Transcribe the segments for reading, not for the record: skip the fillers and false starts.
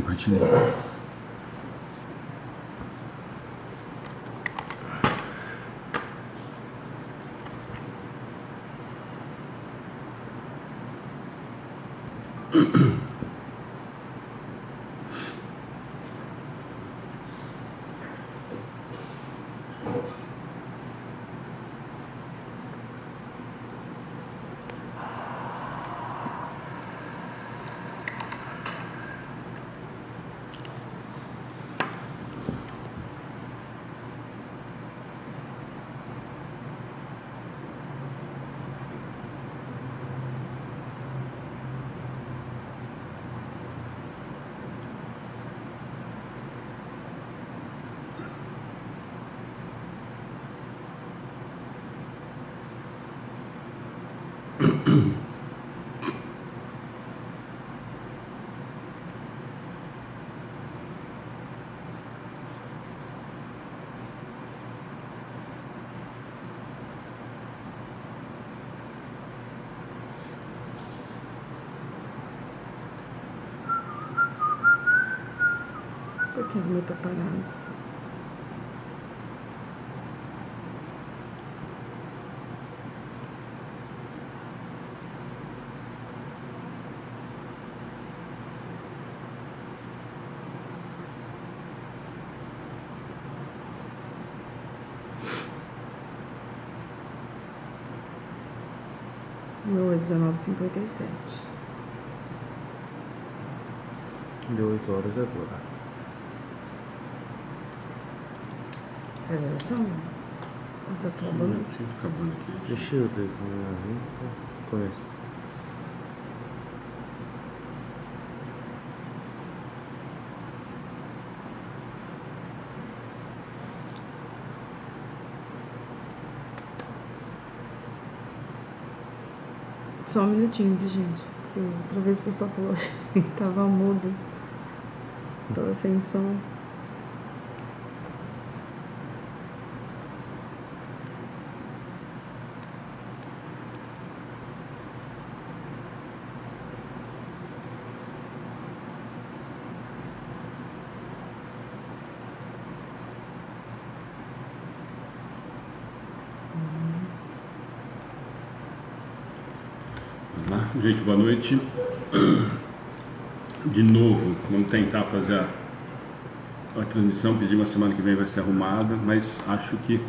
compartilhando. Por que o meu tá parado? O meu é 19h57. Deu 8 horas agora. É, só tá acabando. Acabando aqui. Deixa eu ver como começa. Só um minutinho, viu, gente? Porque outra vez o pessoal falou que tava mudo. Tava sem som. Gente, boa noite. De novo, vamos tentar fazer a transmissão. Pedir uma semana que vem vai ser arrumada, mas acho que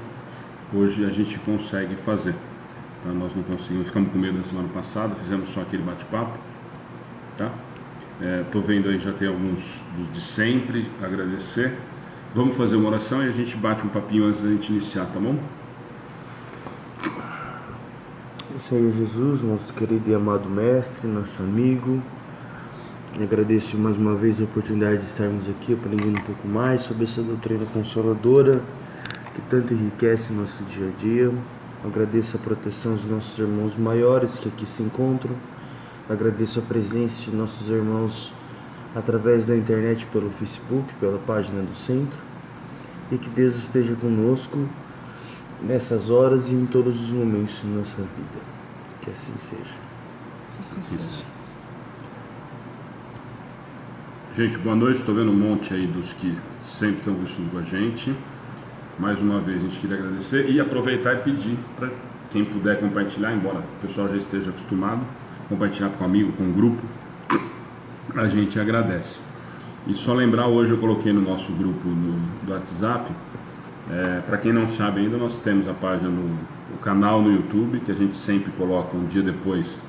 hoje a gente consegue fazer. Então, nós não conseguimos, ficamos com medo da semana passada, fizemos só aquele bate-papo, tá? Tô vendo aí, já tem alguns de sempre, agradecer. Vamos fazer uma oração e a gente bate um papinho antes da gente iniciar, tá bom? Senhor Jesus, nosso querido e amado mestre, nosso amigo, agradeço mais uma vez a oportunidade de estarmos aqui aprendendo um pouco mais sobre essa doutrina consoladora que tanto enriquece o nosso dia a dia. Agradeço a proteção dos nossos irmãos maiores que aqui se encontram. Agradeço a presença de nossos irmãos através da internet, pelo Facebook, pela página do centro, e que Deus esteja conosco nessas horas e em todos os momentos de nossa vida. Que assim seja. Que assim seja. Gente, boa noite. Estou vendo um monte aí dos que sempre estão vestindo com a gente. Mais uma vez a gente queria agradecer e aproveitar e pedir para quem puder compartilhar, embora o pessoal já esteja acostumado, compartilhar com amigo, com grupo, a gente agradece. E só lembrar, hoje eu coloquei no nosso grupo do WhatsApp. Para quem não sabe ainda, nós temos a página o canal no YouTube, que a gente sempre coloca um dia depois,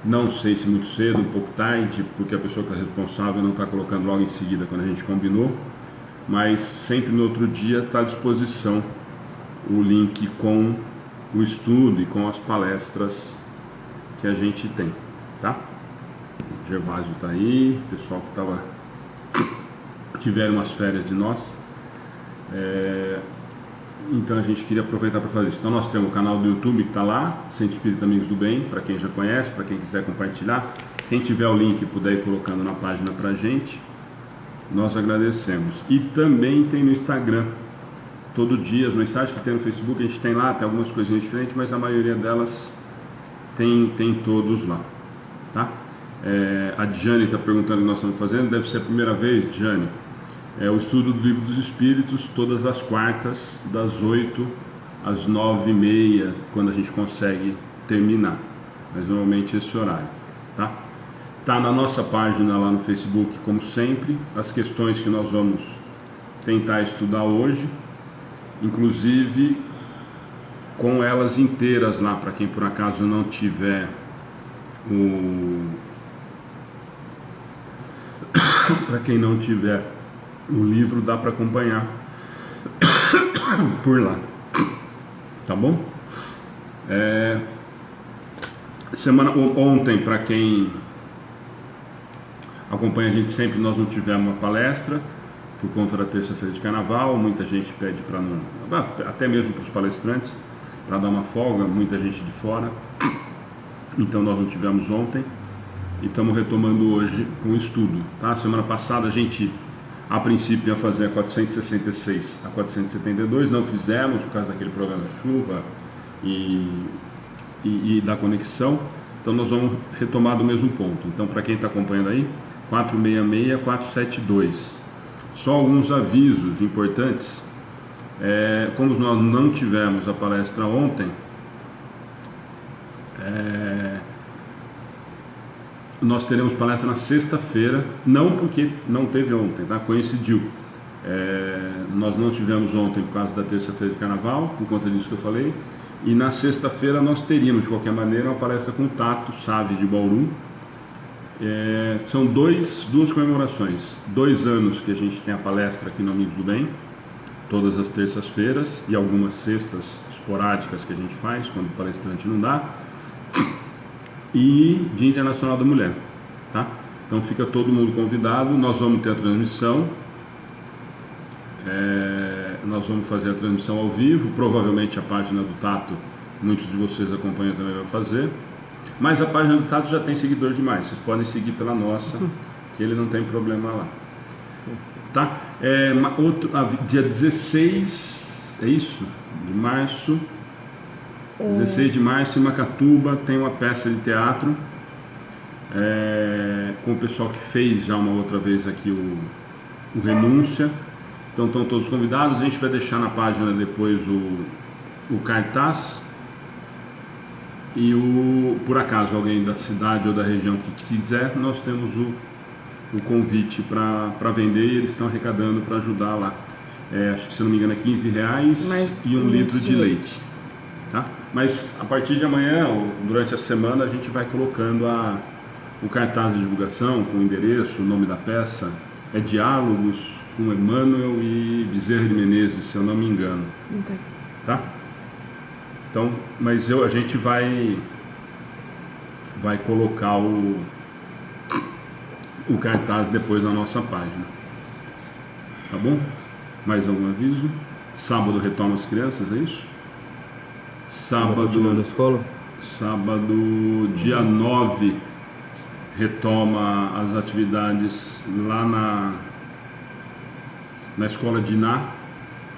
não sei se muito cedo, um pouco tarde, porque a pessoa que é responsável não está colocando logo em seguida quando a gente combinou, mas sempre no outro dia está à disposição o link com o estudo e com as palestras que a gente tem, tá? O Gervásio está aí, o pessoal que tiveram umas férias de nós. Então a gente queria aproveitar para fazer isso. Então nós temos o canal do YouTube que está lá, Centro Espírita Amigos do Bem, para quem já conhece, para quem quiser compartilhar. Quem tiver o link e puder ir colocando na página para a gente, nós agradecemos. E também tem no Instagram, todo dia, as mensagens que tem no Facebook, a gente tem lá, tem algumas coisinhas diferentes, mas a maioria delas tem todos lá, tá? A Diane está perguntando o que nós estamos fazendo. Deve ser a primeira vez, Diane. O estudo do Livro dos Espíritos, todas as quartas, das 8 às 9h30, quando a gente consegue terminar. Mas normalmente esse horário, tá? Tá na nossa página lá no Facebook, como sempre, as questões que nós vamos tentar estudar hoje, inclusive com elas inteiras lá, para quem por acaso não tiver para quem não tiver o livro, dá para acompanhar por lá, tá bom? Ontem, para quem acompanha a gente sempre, nós não tivemos uma palestra por conta da terça-feira de carnaval. Muita gente pede para não, até mesmo para os palestrantes, para dar uma folga, muita gente de fora, então nós não tivemos ontem e estamos retomando hoje com o estudo, tá? Semana passada a gente a princípio ia fazer a 466 a 472, não fizemos por causa daquele problema da chuva e da conexão, então nós vamos retomar do mesmo ponto. Então, para quem está acompanhando aí, 466 a 472. Só alguns avisos importantes. Como nós não tivemos a palestra ontem, nós teremos palestra na sexta-feira, não porque não teve ontem, tá? Coincidiu. Nós não tivemos ontem por causa da terça-feira de carnaval, por conta disso que eu falei, e na sexta-feira nós teríamos, de qualquer maneira, uma palestra com o Tato Save de Bauru. São duas comemorações, 2 anos que a gente tem a palestra aqui no Amigos do Bem, todas as terças-feiras e algumas sextas esporádicas que a gente faz quando o palestrante não dá, e Dia Internacional da Mulher, tá? Então fica todo mundo convidado. Nós vamos ter a transmissão, nós vamos fazer a transmissão ao vivo, provavelmente a página do Tato, muitos de vocês acompanham também, vai fazer, mas a página do Tato já tem seguidor demais, vocês podem seguir pela nossa, que ele não tem problema lá, tá? Dia 16, é isso? De março, 16 de março, em Macatuba, tem uma peça de teatro, com o pessoal que fez já uma outra vez aqui o Renúncia. Então estão todos convidados. A gente vai deixar na página depois o cartaz. E por acaso alguém da cidade ou da região que quiser, nós temos o convite para vender, e eles estão arrecadando para ajudar lá. Acho que, se não me engano, é R$15 e 1 litro de leite. Tá? Mas a partir de amanhã, ou durante a semana, a gente vai colocando o cartaz de divulgação com o endereço, o nome da peça. É Diálogos com Emmanuel e Bezerra de Menezes, se eu não me engano. Tá? Então, mas a gente vai colocar o cartaz depois na nossa página. Tá bom? Mais algum aviso? Sábado retoma as crianças, é isso? Sábado na escola? Sábado, dia 9, retoma as atividades lá na Escola de Iná,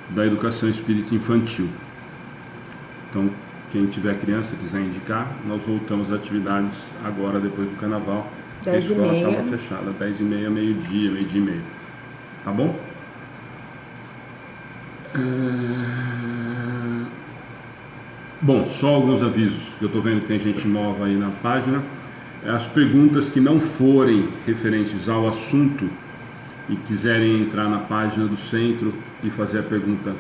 da Educação Espírita Infantil. Então, quem tiver criança, quiser indicar, nós voltamos às atividades agora, depois do carnaval. A escola estava fechada, 10h30, meio-dia e meia. Tá bom? Bom, só alguns avisos, que eu estou vendo que tem gente nova aí na página. As perguntas que não forem referentes ao assunto e quiserem entrar na página do centro e fazer a pergunta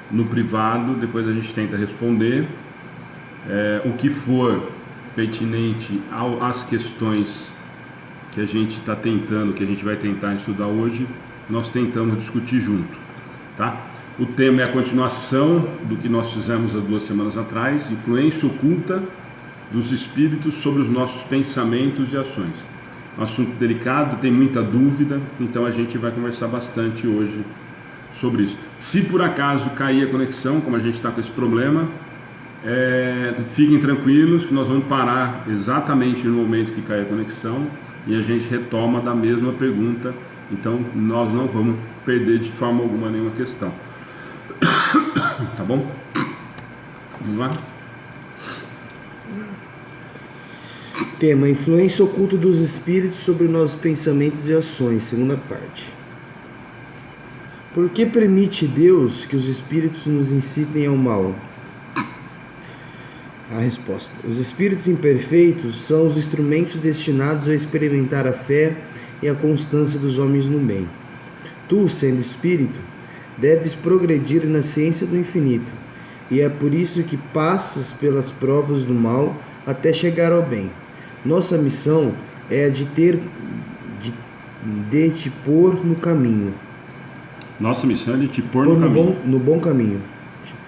no privado, depois a gente tenta responder. O que for pertinente às questões que a gente está tentando, que a gente vai tentar estudar hoje, nós tentamos discutir junto, tá? O tema é a continuação do que nós fizemos há 2 semanas atrás, influência oculta dos espíritos sobre os nossos pensamentos e ações. Um assunto delicado, tem muita dúvida, então a gente vai conversar bastante hoje sobre isso. Se por acaso cair a conexão, como a gente está com esse problema, fiquem tranquilos que nós vamos parar exatamente no momento que cair a conexão e a gente retoma da mesma pergunta, então nós não vamos perder de forma alguma nenhuma questão. Tá bom? Vamos lá? Tema: influência oculta dos espíritos sobre nossos pensamentos e ações, segunda parte. Por que permite Deus que os espíritos nos incitem ao mal? A resposta: os espíritos imperfeitos são os instrumentos destinados a experimentar a fé e a constância dos homens no bem. Tu, sendo espírito, deves progredir na ciência do infinito, e é por isso que passas pelas provas do mal até chegar ao bem. Nossa missão é a de te pôr no caminho. Nossa missão é de te pôr no caminho. No bom caminho.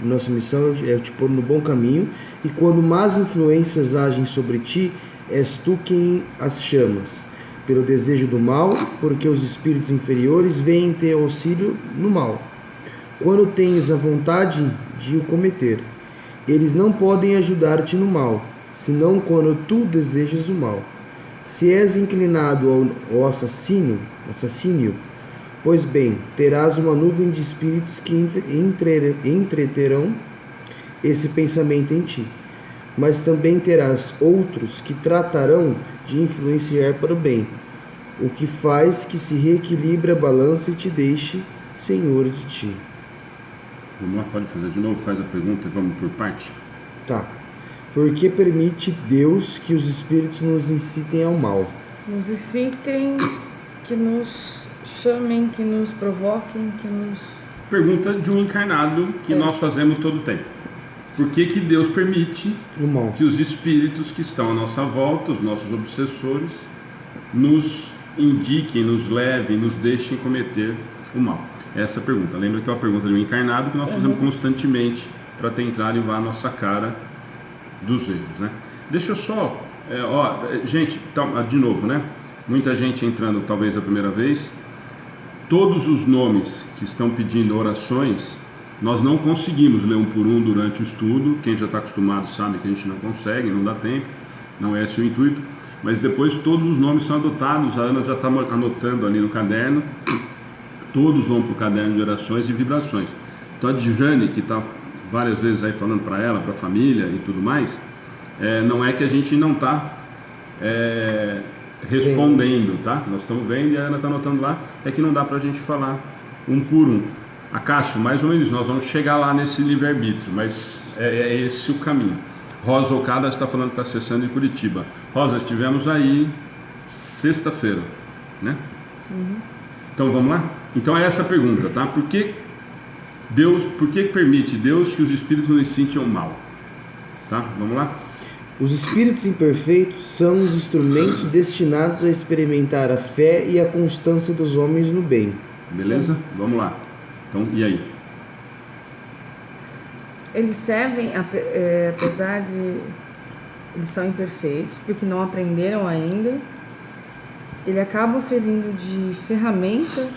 Nossa missão é te pôr no bom caminho, e quando más influências agem sobre ti, és tu quem as chamas, pelo desejo do mal, porque os espíritos inferiores vêm ter auxílio no mal, quando tens a vontade de o cometer. Eles não podem ajudar-te no mal, senão quando tu desejas o mal. Se és inclinado ao assassínio, pois bem, terás uma nuvem de espíritos que entreterão esse pensamento em ti, mas também terás outros que tratarão de influenciar para o bem, o que faz que se reequilibre a balança e te deixe senhor de ti. Vamos lá, pode fazer de novo, faz a pergunta e vamos por parte. Tá. Por que permite Deus que os espíritos nos incitem ao mal? Nos incitem, que nos chamem, que nos provoquem, que nos... Pergunta de um encarnado que nós fazemos todo o tempo. Por que que Deus permite O mal. que os espíritos que estão à nossa volta, os nossos obsessores, nos indiquem, nos levem, nos deixem cometer o mal? Essa pergunta. Lembra que é uma pergunta de um encarnado que nós fazemos constantemente para tentar levar a nossa cara dos erros, né? Deixa eu só... gente, de novo, né? Muita gente entrando talvez a primeira vez. Todos os nomes que estão pedindo orações, nós não conseguimos ler um por um durante o estudo. Quem já está acostumado sabe que a gente não consegue, não dá tempo, não é esse o intuito. Mas depois todos os nomes são adotados, a Ana já está anotando ali no caderno. Todos vão para o caderno de orações e vibrações. Então a Djane, que está várias vezes aí falando para ela, para a família e tudo mais, não é que a gente não está respondendo, tá? Nós estamos vendo e a Ana está anotando lá, é que não dá para a gente falar um por um. Acácio, mais ou menos, nós vamos chegar lá nesse livre-arbítrio, mas é esse o caminho. Rosa Okada está falando que está acessando em Curitiba. Rosa, estivemos aí sexta-feira, né? Então vamos lá? Então é essa a pergunta, tá? Por que permite Deus que os espíritos nos sintam mal? Tá? Vamos lá? Os espíritos imperfeitos são os instrumentos destinados a experimentar a fé e a constância dos homens no bem. Beleza? Vamos lá. Então, e aí? Eles servem, apesar de... Eles são imperfeitos, porque não aprenderam ainda. Eles acabam servindo de ferramenta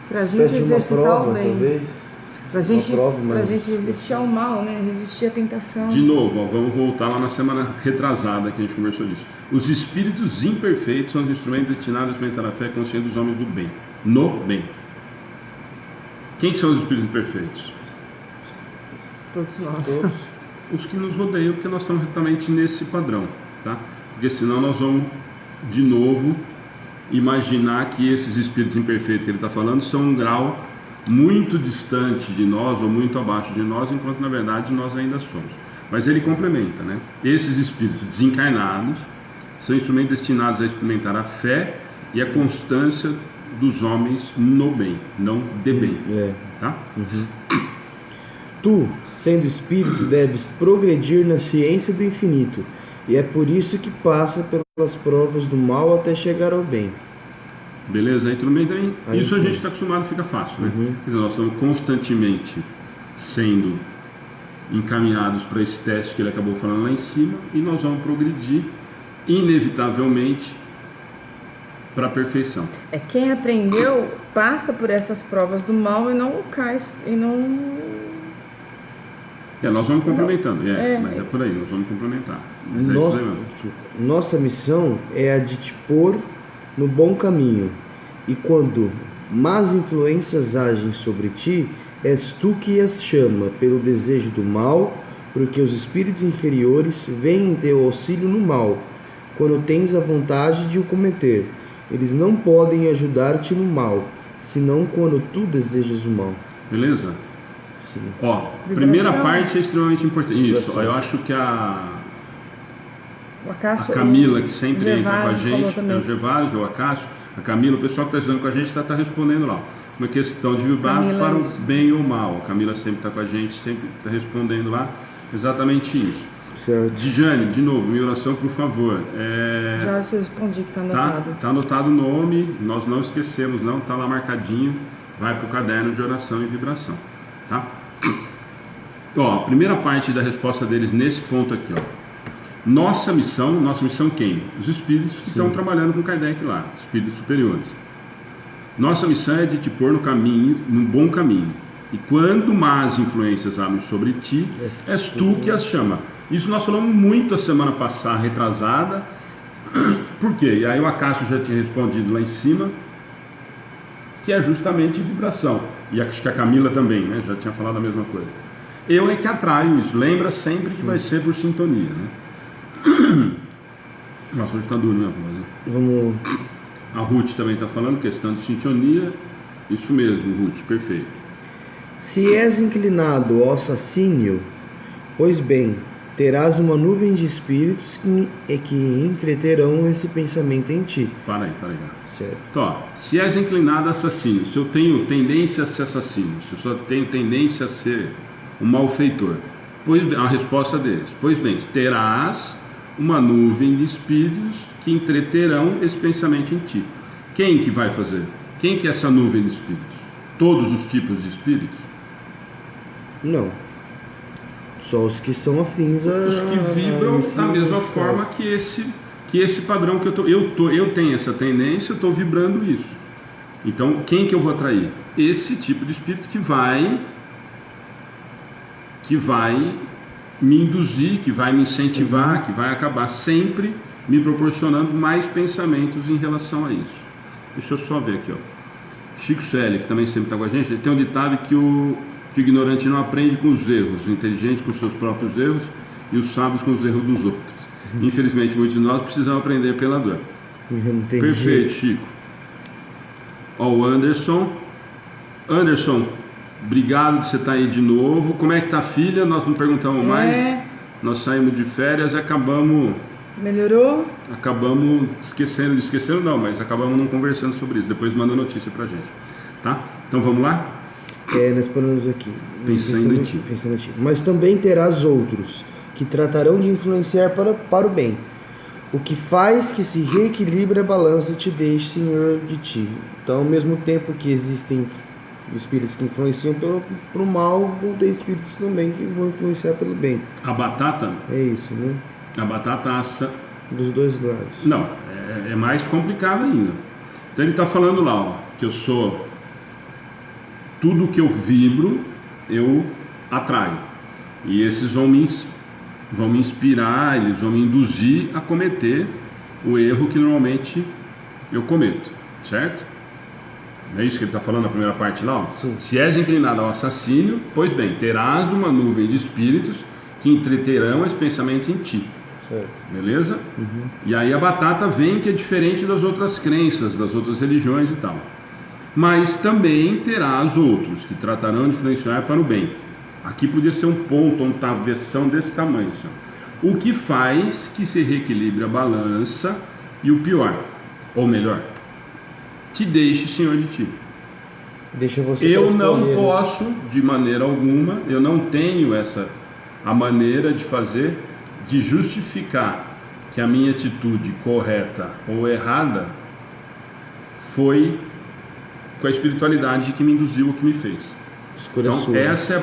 para a gente exercitar o bem. Talvez. Pra gente resistir ao mal, né? Resistir à tentação. De novo, vamos voltar lá na semana retrasada que a gente conversou disso. Os espíritos imperfeitos são os instrumentos destinados a experimentar a fé e a consciência dos homens do bem. No bem. Quem são os espíritos imperfeitos? Todos nós. Todos. Os que nos rodeiam, porque nós estamos exatamente nesse padrão, tá? Porque senão nós vamos, de novo, imaginar que esses espíritos imperfeitos que ele está falando são um grau muito distante de nós ou muito abaixo de nós, enquanto na verdade nós ainda somos. Mas ele complementa, né? Esses espíritos desencarnados são instrumentos destinados a experimentar a fé e a constância dos homens no bem, não de bem, tá? Tu, sendo espírito, deves progredir na ciência do infinito, e é por isso que passa pelas provas do mal até chegar ao bem. Beleza? Aí tudo bem também? Aí isso sim. A gente está acostumado, fica fácil, né? Quer dizer, nós estamos constantemente sendo encaminhados para esse teste que ele acabou falando lá em cima, e nós vamos progredir inevitavelmente para a perfeição. Quem aprendeu passa por essas provas do mal e não cai e não... Nós vamos complementando, mas é por aí, nós vamos complementar. Mas Nossa missão é a de te pôr no bom caminho, e quando más influências agem sobre ti, és tu que as chama pelo desejo do mal, porque os espíritos inferiores vêm em teu auxílio no mal, quando tens a vontade de o cometer. Eles não podem ajudar-te no mal, senão quando tu desejas o mal. Beleza? Sim. Ó, primeira parte é extremamente importante. Isso, ó, eu acho que a Camila, que sempre entra com a gente, é o Gervásio, o Acácio, a Camila, o pessoal que está estudando com a gente está respondendo lá. Uma questão de vibrar para o bem ou mal. A Camila sempre está com a gente, sempre está respondendo lá exatamente isso. Certo. Dijane, de novo, minha oração, por favor. Já eu respondi que está anotado. Está anotado o nome, nós não esquecemos, não, está lá marcadinho. Vai para o caderno de oração e vibração. Tá? Ó, a primeira parte da resposta deles nesse ponto aqui, ó. Nossa missão quem? Os espíritos que estão trabalhando com Kardec lá, espíritos superiores. Nossa missão é de te pôr no caminho, num bom caminho. E quando más influências abrem sobre ti, és tu que as chama. Isso nós falamos muito a semana passada, retrasada. Por quê? E aí o Acácio já tinha respondido lá em cima, que é justamente vibração. E acho que a Camila também, né? Já tinha falado a mesma coisa. Eu é que atraio isso. Lembra sempre que vai ser por sintonia, né? Nossa, hoje está duro, né? Vamos... A Ruth também está falando, questão de sintonia. Isso mesmo, Ruth, perfeito. Se és inclinado ao assassínio, pois bem, terás uma nuvem de espíritos que entreterão esse pensamento em ti. Para aí. Certo. Então, ó, se és inclinado a assassínio, se eu tenho tendência a ser assassino, se eu só tenho tendência a ser um malfeitor, pois bem, a resposta deles, pois bem, terás uma nuvem de espíritos que entreterão esse pensamento em ti. Quem que vai fazer? Quem que é essa nuvem de espíritos? Todos os tipos de espíritos? Não. Só os que são afins a... Os que vibram da mesma forma que esse padrão que eu tenho essa tendência, eu estou vibrando isso. Então, quem que eu vou atrair? Esse tipo de espírito que vai me induzir, que vai me incentivar, que vai acabar sempre me proporcionando mais pensamentos em relação a isso. Deixa eu só ver aqui, ó. Chico Célio, que também sempre está com a gente, ele tem um ditado que o ignorante não aprende com os erros, o inteligente com os seus próprios erros e os sábios com os erros dos outros. Infelizmente, muitos de nós precisamos aprender pela dor. Perfeito, Chico. Ó, o Anderson, obrigado por você estar aí de novo. Como é que tá a filha? Nós não perguntamos mais. Nós saímos de férias e acabamos... Melhorou? Acabamos esquecendo não, mas acabamos não conversando sobre isso. Depois manda notícia pra gente. Tá? Então vamos lá? Nós paramos aqui. Pensando em ti. Mas também terás outros que tratarão de influenciar para o bem. O que faz que se reequilibre a balança e te deixe senhor de ti. Então, ao mesmo tempo que existem espíritos que influenciam pelo mal, vão ter espíritos também que vão influenciar pelo bem. A batata? É isso, né? A batata assa... Dos dois lados. Não, é mais complicado ainda. Então ele está falando lá, ó, que eu sou... Tudo que eu vibro, eu atraio. E esses vão me inspirar, eles vão me induzir a cometer o erro que normalmente eu cometo, certo? Não é isso que ele está falando na primeira parte lá? Ó? Sim. Se és inclinado ao assassínio, pois bem, terás uma nuvem de espíritos que entreterão esse pensamento em ti. Certo. Beleza? E aí a batata vem que é diferente das outras crenças, das outras religiões e tal. Mas também terás outros que tratarão de influenciar para o bem. Aqui podia ser um ponto, uma travessão desse tamanho. Só. O que faz que se reequilibre a balança e o pior, ou melhor, te deixe senhor de ti. Deixa você eu não posso, de maneira alguma, eu não tenho a maneira de fazer, de justificar que a minha atitude correta ou errada foi com a espiritualidade que me induziu, o que me fez. Escolha então sua. Essa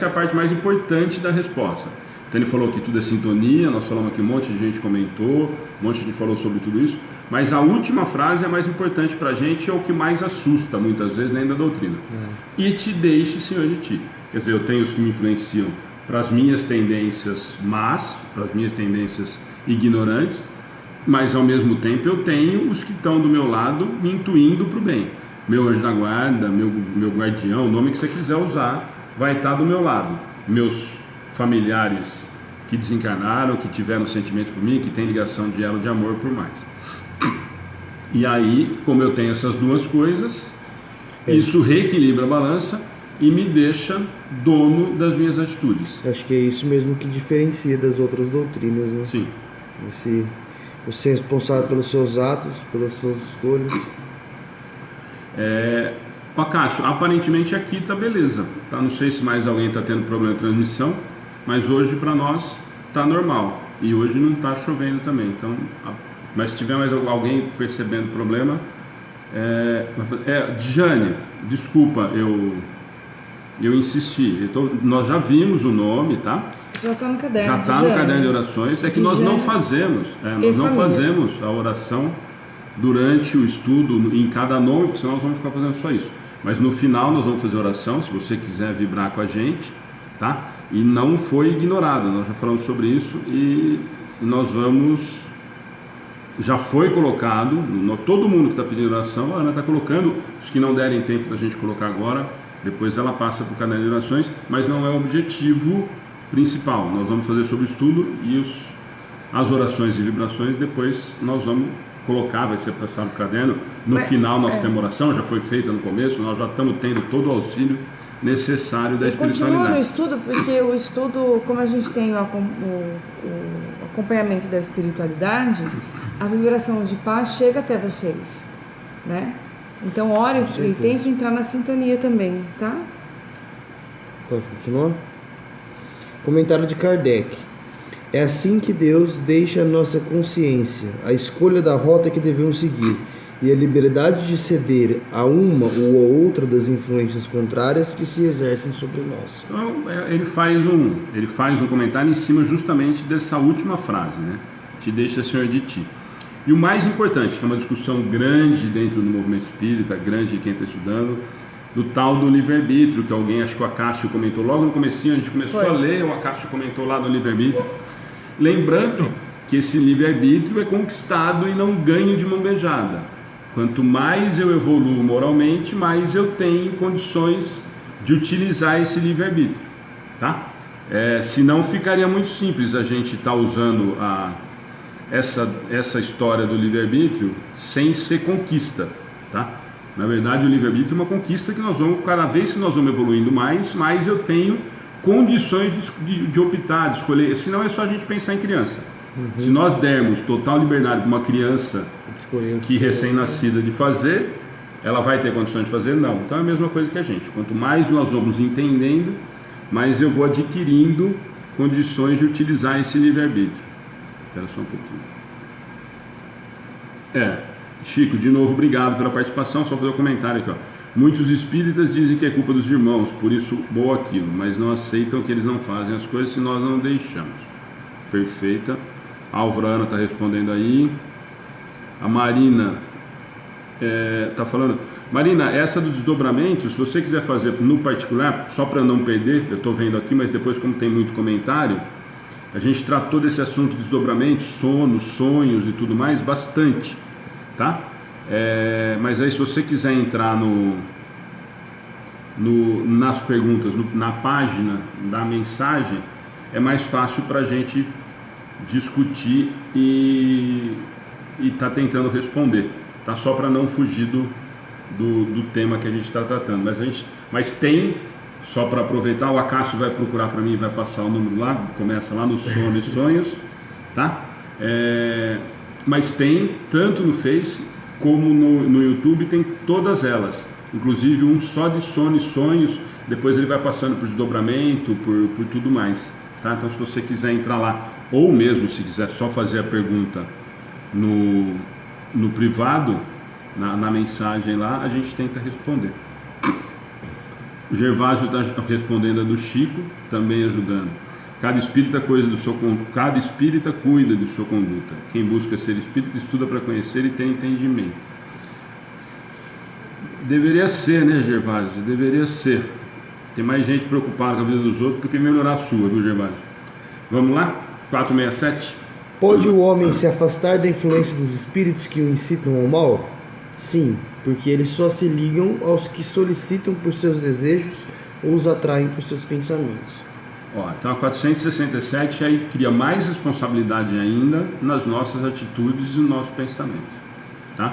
é a parte mais importante da resposta. Então ele falou que tudo é sintonia, nós falamos aqui, um monte de gente comentou, um monte de gente falou sobre tudo isso, mas a última frase é mais importante para a gente, é o que mais assusta muitas vezes dentro da doutrina. E te deixe senhor de ti. Quer dizer, eu tenho os que me influenciam para as minhas tendências más, para as minhas tendências ignorantes, mas ao mesmo tempo eu tenho os que estão do meu lado me intuindo para o bem. Meu anjo da guarda, meu guardião, o nome que você quiser usar, vai estar do meu lado. Meus familiares que desencarnaram, que tiveram sentimento por mim, que tem ligação de elo de amor por mais. E aí, como eu tenho essas duas coisas, isso reequilibra a balança e me deixa dono das minhas atitudes. Acho que é isso mesmo que diferencia das outras doutrinas, né? Sim. Você é responsável pelos seus atos, pelas suas escolhas. Cássio, aparentemente aqui tá beleza, tá? Não sei se mais alguém está tendo problema de transmissão, mas hoje para nós tá normal, e hoje não tá chovendo também, então, mas se tiver mais alguém percebendo problema, Jane, desculpa, eu insisti, nós já vimos o nome, tá? Já está no caderno. Já está no caderno de orações, é que nós não fazemos, a oração durante o estudo em cada nome, porque senão nós vamos ficar fazendo só isso. Mas no final nós vamos fazer oração, se você quiser vibrar com a gente, tá? E não foi ignorado, nós já falamos sobre isso e nós vamos... Já foi colocado, todo mundo que está pedindo oração, a Ana está colocando, os que não derem tempo da gente colocar agora, depois ela passa para o caderno de orações, mas não é o objetivo principal. Nós vamos fazer sobre o estudo e as orações e vibrações, depois nós vamos colocar, vai ser passado no caderno. No final nós temos oração, já foi feita no começo, nós já estamos tendo todo o auxílio necessário da espiritualidade. Continua no estudo, porque o estudo, como a gente tem o acompanhamento da espiritualidade, a vibração de paz chega até vocês, né? Então ore e tente entrar na sintonia também, tá? Pode continuar? Comentário de Kardec. É assim que Deus deixa a nossa consciência a escolha da rota que devemos seguir e a liberdade de ceder a uma ou a outra das influências contrárias que se exercem sobre nós. Então, ele faz um comentário em cima justamente dessa última frase, né? Te deixa, Senhor, de ti. E o mais importante, que é uma discussão grande dentro do movimento espírita, grande de quem está estudando, do tal do livre-arbítrio, que alguém, acho que o Acácio comentou logo no comecinho, a gente começou a ler, o Acácio comentou lá no livre-arbítrio, lembrando que esse livre-arbítrio é conquistado e não ganho de mão beijada. Quanto mais eu evoluo moralmente, mais eu tenho condições de utilizar esse livre-arbítrio, tá? Senão ficaria muito simples a gente estar usando essa história do livre-arbítrio sem ser conquista, tá? Na verdade, o livre-arbítrio é uma conquista que nós vamos, cada vez que nós vamos evoluindo mais eu tenho condições de optar, de escolher. Senão é só a gente pensar em criança. Se nós dermos total liberdade para uma criança que recém-nascida de fazer, ela vai ter condições de fazer? Não. Então é a mesma coisa que a gente. Quanto mais nós vamos entendendo, mais eu vou adquirindo condições de utilizar esse livre-arbítrio. Espera só um pouquinho. Chico, de novo, obrigado pela participação. Só fazer um comentário aqui, ó. Muitos espíritas dizem que é culpa dos irmãos, por isso boa aquilo, mas não aceitam que eles não fazem as coisas se nós não deixamos. Perfeita. A Alvrana está respondendo aí. A Marina está falando. Marina, essa do desdobramento, se você quiser fazer no particular, só para não perder, eu estou vendo aqui, mas depois, como tem muito comentário, a gente tratou desse assunto de desdobramento, sono, sonhos e tudo mais, bastante, tá? Mas aí, se você quiser entrar nas perguntas, na página da mensagem, é mais fácil para a gente discutir e tá tentando responder, tá? Só para não fugir do tema que a gente está tratando, mas tem, só para aproveitar, o Acácio vai procurar para mim e vai passar o número lá, começa lá no sono e sonhos, tá? Mas tem, tanto no Face como no YouTube, tem todas elas, inclusive um só de sono e sonhos, depois ele vai passando por desdobramento, por tudo mais, tá? Então, se você quiser entrar lá, ou mesmo se quiser só fazer a pergunta no privado, na mensagem lá, a gente tenta responder. O Gervásio está respondendo a do Chico, também ajudando. Cada espírita cuida de sua conduta. Quem busca ser espírita estuda para conhecer e tem entendimento. Deveria ser, né, Gervásio? Deveria ser. Tem mais gente preocupada com a vida dos outros do que melhorar a sua, viu, Gervásio? Vamos lá? 467. Pode o homem se afastar da influência dos espíritos que o incitam ao mal? Sim, porque eles só se ligam aos que solicitam por seus desejos ou os atraem por seus pensamentos. Então a 467 aí cria mais responsabilidade ainda nas nossas atitudes e no nosso pensamento, tá?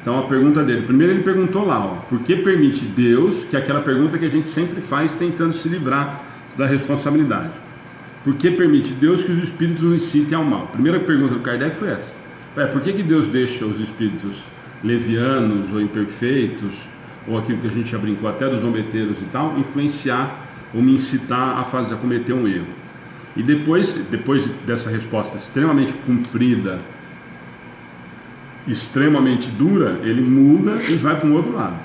Então a pergunta dele, primeiro ele perguntou lá, por que permite Deus, que é aquela pergunta que a gente sempre faz tentando se livrar da responsabilidade. Por que permite Deus que os espíritos nos incitem ao mal? A primeira pergunta do Kardec foi essa. Por que Deus deixa os espíritos levianos ou imperfeitos, ou aquilo que a gente já brincou até dos zombeteiros e tal, influenciar ou me incitar a cometer um erro? E depois dessa resposta extremamente comprida, extremamente dura, ele muda e vai para um outro lado.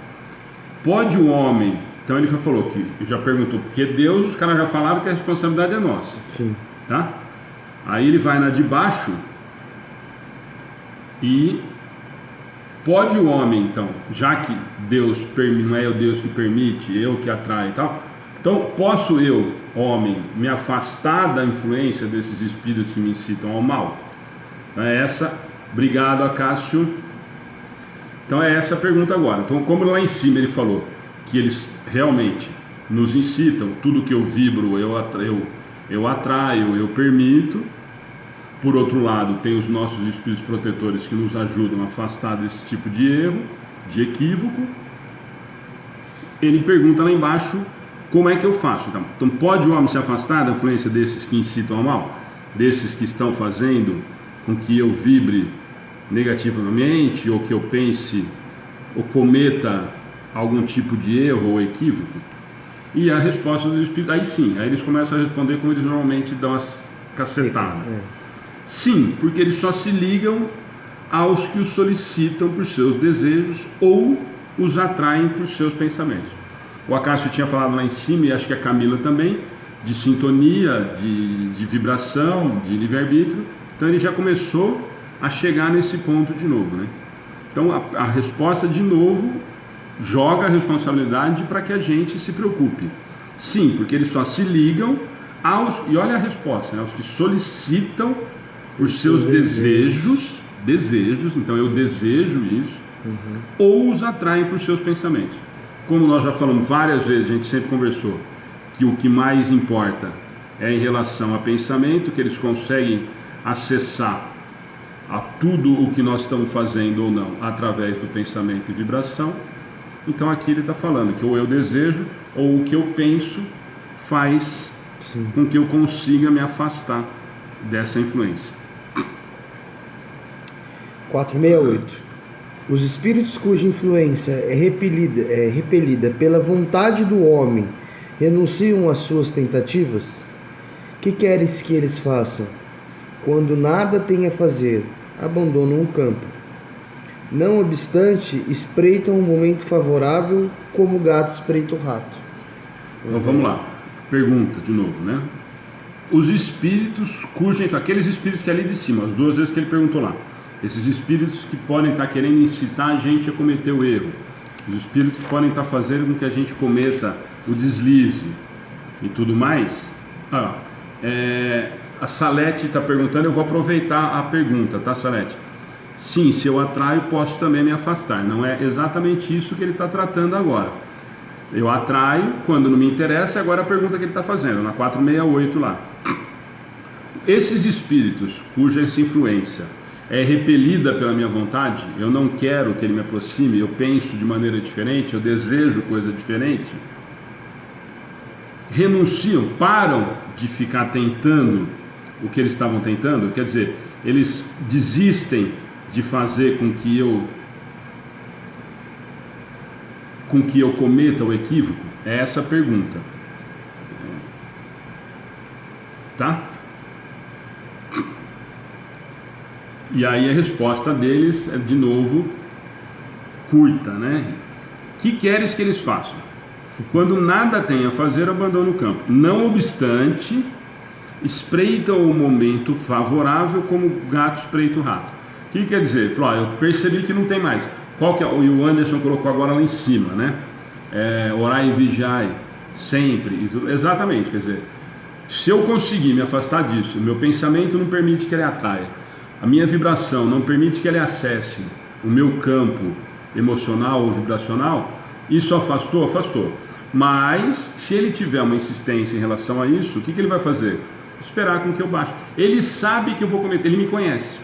Pode o homem... Então ele já falou que, já perguntou, porque Deus, os caras já falaram que a responsabilidade é nossa. Sim. Tá? Aí ele vai na de baixo e pode o homem, então, já que Deus não é o Deus que permite, eu que atrai e tal, então posso eu, homem, me afastar da influência desses espíritos que me incitam ao mal? Então é essa, obrigado Acácio. Então é essa a pergunta agora. Então, como lá em cima ele falou que eles realmente nos incitam, tudo que eu vibro eu atraio, eu permito. Por outro lado, tem os nossos espíritos protetores que nos ajudam a afastar desse tipo de erro, de equívoco. Ele pergunta lá embaixo, como é que eu faço? Então pode o homem se afastar da influência desses que incitam ao mal? Desses que estão fazendo com que eu vibre negativamente, ou que eu pense, ou cometa algum tipo de erro ou equívoco? E a resposta dos espíritos, aí sim, aí eles começam a responder como eles normalmente dão as cacetadas. Sim, porque eles só se ligam aos que os solicitam por seus desejos ou os atraem por seus pensamentos. O Acácio tinha falado lá em cima, e acho que a Camila também, de sintonia, de vibração, de livre-arbítrio. Então ele já começou a chegar nesse ponto de novo, né? Então a resposta de novo joga a responsabilidade para que a gente se preocupe. Sim, porque eles só se ligam aos, e olha a resposta, né, aos que solicitam por seus desejos, então eu desejo isso, ou os atraem por seus pensamentos. Como nós já falamos várias vezes, a gente sempre conversou, que o que mais importa é em relação a pensamento, que eles conseguem acessar a tudo o que nós estamos fazendo ou não, através do pensamento e vibração. Então aqui ele está falando que ou eu desejo, ou o que eu penso faz com que eu consiga me afastar dessa influência. 468. Os espíritos cuja influência é repelida pela vontade do homem renunciam às suas tentativas? Que queres que eles façam? Quando nada têm a fazer, abandonam o campo. Não obstante, espreitam um momento favorável como o gato espreita o rato. Então vamos lá. Pergunta de novo, né? Os espíritos aqueles espíritos que ali de cima, as duas vezes que ele perguntou lá, esses espíritos que podem estar querendo incitar a gente a cometer o erro, os espíritos que podem estar fazendo com que a gente cometa o deslize e tudo mais. A Salete está perguntando, eu vou aproveitar a pergunta, tá, Salete? Sim, se eu atraio, posso também me afastar. Não é exatamente isso que ele está tratando agora. Eu atraio quando não me interessa, agora a pergunta que ele está fazendo, na 468 lá. Esses espíritos cuja essa influência é repelida pela minha vontade, eu não quero que ele me aproxime, eu penso de maneira diferente, eu desejo coisa diferente, renunciam, param de ficar tentando o que eles estavam tentando, quer dizer, eles desistem de fazer com que eu cometa o equívoco? É essa a pergunta, tá? E aí a resposta deles é de novo curta, né? Que queres que eles façam? Quando nada tem a fazer, abandona o campo. Não obstante, espreitam o momento favorável como o gato espreita o rato. O que quer dizer? Falou, eu percebi que não tem mais. Qual que é? E o Anderson colocou agora lá em cima, né? Orai e vigiai sempre. E tudo. Exatamente, quer dizer, se eu conseguir me afastar disso, meu pensamento não permite que ele atraia, a minha vibração não permite que ele acesse o meu campo emocional ou vibracional, isso afastou? Mas, se ele tiver uma insistência em relação a isso, o que ele vai fazer? Esperar com que eu baixe. Ele sabe que eu vou cometer, ele me conhece.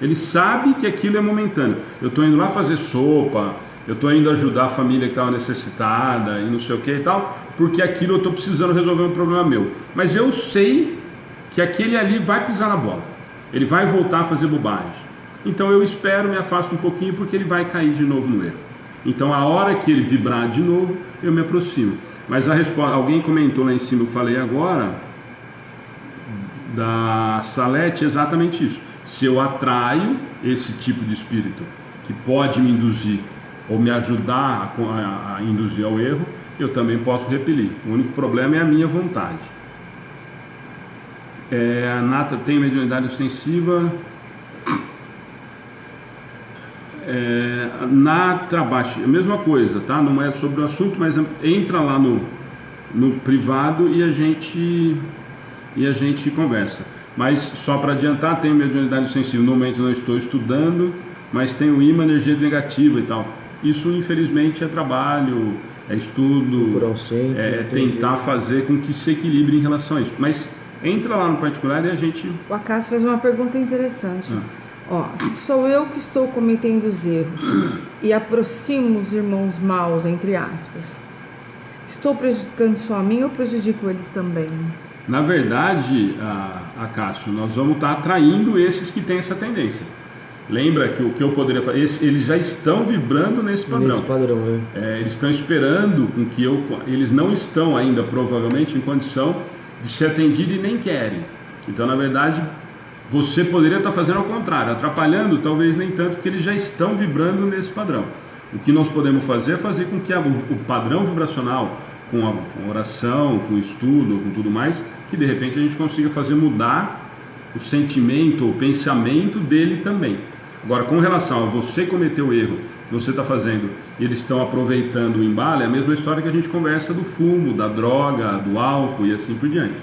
Ele sabe que aquilo é momentâneo. Eu estou indo lá fazer sopa, eu estou indo ajudar a família que estava necessitada e não sei o que e tal, porque aquilo eu estou precisando resolver um problema meu. Mas eu sei que aquele ali vai pisar na bola. Ele vai voltar a fazer bobagem. Então eu espero, me afasto um pouquinho, porque ele vai cair de novo no erro. Então a hora que ele vibrar de novo, eu me aproximo. Mas a resposta, alguém comentou lá em cima, eu falei agora, da Salete, exatamente isso. Se eu atraio esse tipo de espírito que pode me induzir ou me ajudar a induzir ao erro, eu também posso repelir. O único problema é a minha vontade. A Nata tem mediunidade ostensiva. Na trabalho, a mesma coisa, tá? Não é sobre o assunto, mas entra lá no privado e a gente conversa. Mas só para adiantar, tenho mediunidade sensível. No momento não estou estudando, mas tenho imã, energia negativa e tal. Isso infelizmente é trabalho, é estudo, é tentar fazer com que se equilibre em relação a isso. Mas entra lá no particular e a gente... O Acácio fez uma pergunta interessante. Se sou eu que estou cometendo os erros e aproximo os irmãos maus, entre aspas, estou prejudicando só a mim ou prejudico eles também? Na verdade, Acácio, nós vamos estar atraindo esses que têm essa tendência. Lembra que o que eu poderia fazer? Eles já estão vibrando nesse padrão. Nesse padrão, eles estão esperando com que eles não estão ainda, provavelmente, em condição de ser atendido e nem querem. Então, na verdade, você poderia estar fazendo ao contrário, atrapalhando, talvez nem tanto, porque eles já estão vibrando nesse padrão. O que nós podemos fazer é fazer com que o padrão vibracional, com a oração, com o estudo, com tudo mais, que de repente a gente consiga fazer mudar o sentimento, o pensamento dele também. Agora, com relação a você cometer o erro que você está fazendo e eles estão aproveitando o embalo, é a mesma história que a gente conversa do fumo, da droga, do álcool e assim por diante.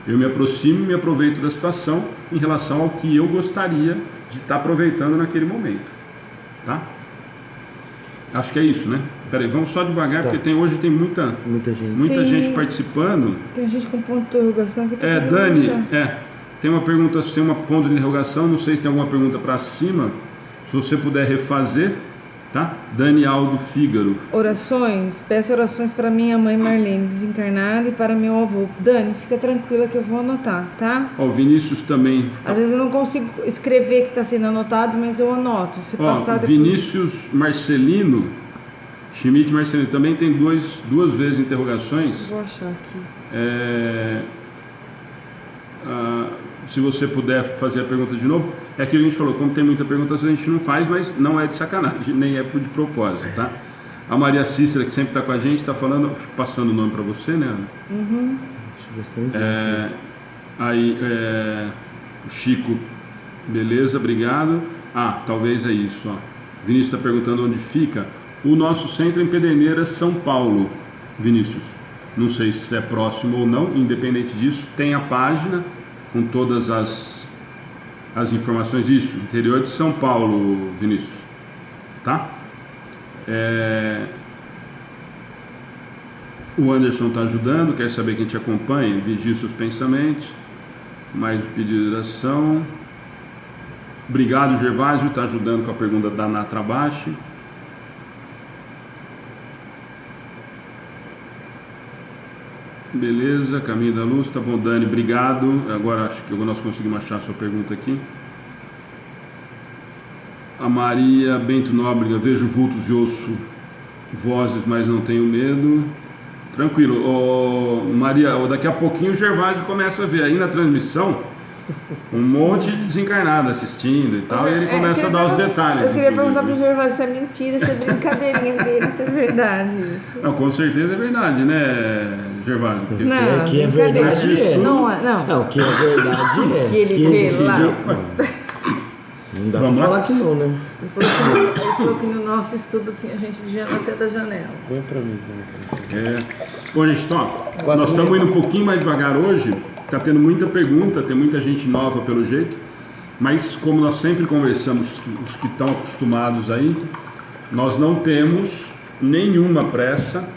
Eu me aproximo e me aproveito da situação em relação ao que eu gostaria de estar aproveitando naquele momento, tá? Acho que é isso, né? Peraí, vamos só devagar, porque hoje tem muita gente participando. Tem gente com ponto de interrogação que Dani, tem uma pergunta, tem uma ponto de interrogação, não sei se tem alguma pergunta para cima, se você puder refazer, tá? Dani Aldo Fígaro. Orações, peço orações para minha mãe Marlene, desencarnada, e para meu avô. Dani, fica tranquila que eu vou anotar, tá? O Vinícius também. Às vezes eu não consigo escrever que está sendo anotado, mas eu anoto. Se passar depois... Vinícius Marcelino, Schmidt Marcelino, também tem duas vezes interrogações. Vou achar aqui. Se você puder fazer a pergunta de novo, é aquilo que a gente falou, como tem muita pergunta, a gente não faz, mas não é de sacanagem, nem é de propósito, tá? A Maria Cícera, que sempre está com a gente, está falando, passando o nome para você, né, Ana? Uhum. O Chico, beleza, obrigado. Talvez é isso, ó. Vinícius está perguntando onde fica. O nosso centro em Pederneiras, São Paulo, Vinícius. Não sei se é próximo ou não, independente disso, tem a página com todas as informações disso, interior de São Paulo, Vinícius, tá? O Anderson está ajudando, quer saber quem te acompanha, vigie seus pensamentos, mais o pedido de oração. Obrigado, Gervásio, está ajudando com a pergunta da Natrabashi. Beleza, Caminho da Luz, tá bom, Dani, obrigado. Agora acho que nós conseguimos achar a sua pergunta aqui. A Maria Bento Nóbrega, vejo vultos e ouço vozes, mas não tenho medo. Tranquilo. Maria, daqui a pouquinho o Gervásio começa a ver aí na transmissão um monte de desencarnado assistindo e tal, e ele começa a dar os detalhes. Eu queria perguntar pro Gervásio se é mentira, se é brincadeirinha dele, se é verdade isso. Não, com certeza é verdade, né, Gervásio? Porque não, que é verdade é. Não, que é verdade é. Que ele vê lá. Não dá pra falar que não, né? Ele falou que no nosso estudo a gente vigia até da janela. Põe pra mim também. Bom, gente, nós estamos indo um pouquinho mais devagar hoje. Está tendo muita pergunta, tem muita gente nova pelo jeito, mas como nós sempre conversamos, os que estão acostumados aí, nós não temos nenhuma pressa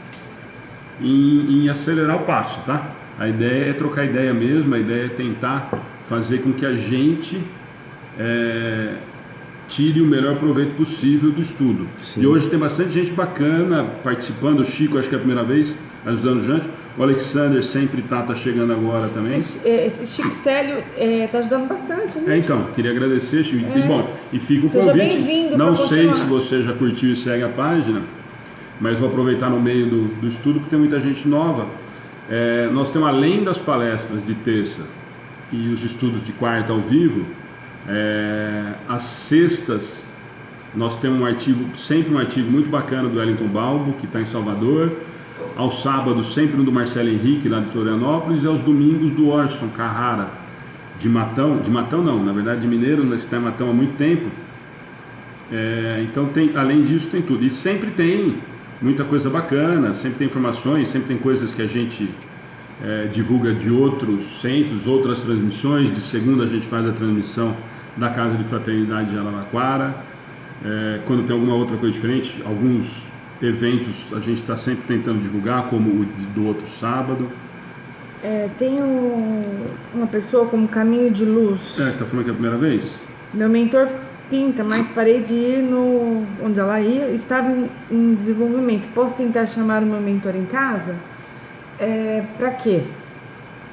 em acelerar o passo, tá? A ideia é trocar ideia mesmo, a ideia é tentar fazer com que a gente tire o melhor proveito possível do estudo. Sim. E hoje tem bastante gente bacana participando. O Chico, acho que é a primeira vez, ajudando o Jante. O Alexander sempre tá chegando agora também. Esse Chico Célio tá ajudando bastante, né? Então, queria agradecer, Chico. E, bom, e fica o Seja convite. Bem-vindo. Não sei se você já curtiu e segue a página, mas vou aproveitar no meio do estudo, porque tem muita gente nova. Nós temos, além das palestras de terça e os estudos de quarta ao vivo, às sextas nós temos sempre um artigo muito bacana do Wellington Balbo, que está em Salvador. Aos sábados sempre um do Marcelo Henrique, lá de Florianópolis, e aos domingos do Orson Carrara, de Matão. De Matão não, na verdade de Mineiro, mas está em Matão há muito tempo. Então além disso tem tudo, e sempre tem muita coisa bacana, sempre tem informações, sempre tem coisas que a gente divulga de outros centros, outras transmissões. De segunda a gente faz a transmissão da Casa de Fraternidade de Araraquara. Quando tem alguma outra coisa diferente, alguns eventos a gente está sempre tentando divulgar, como o do outro sábado. Tem uma pessoa como Caminho de Luz. Está falando que é a primeira vez? Meu mentor pinta, mas parei de ir onde ela ia, estava em desenvolvimento. Posso tentar chamar o meu mentor em casa? Para quê?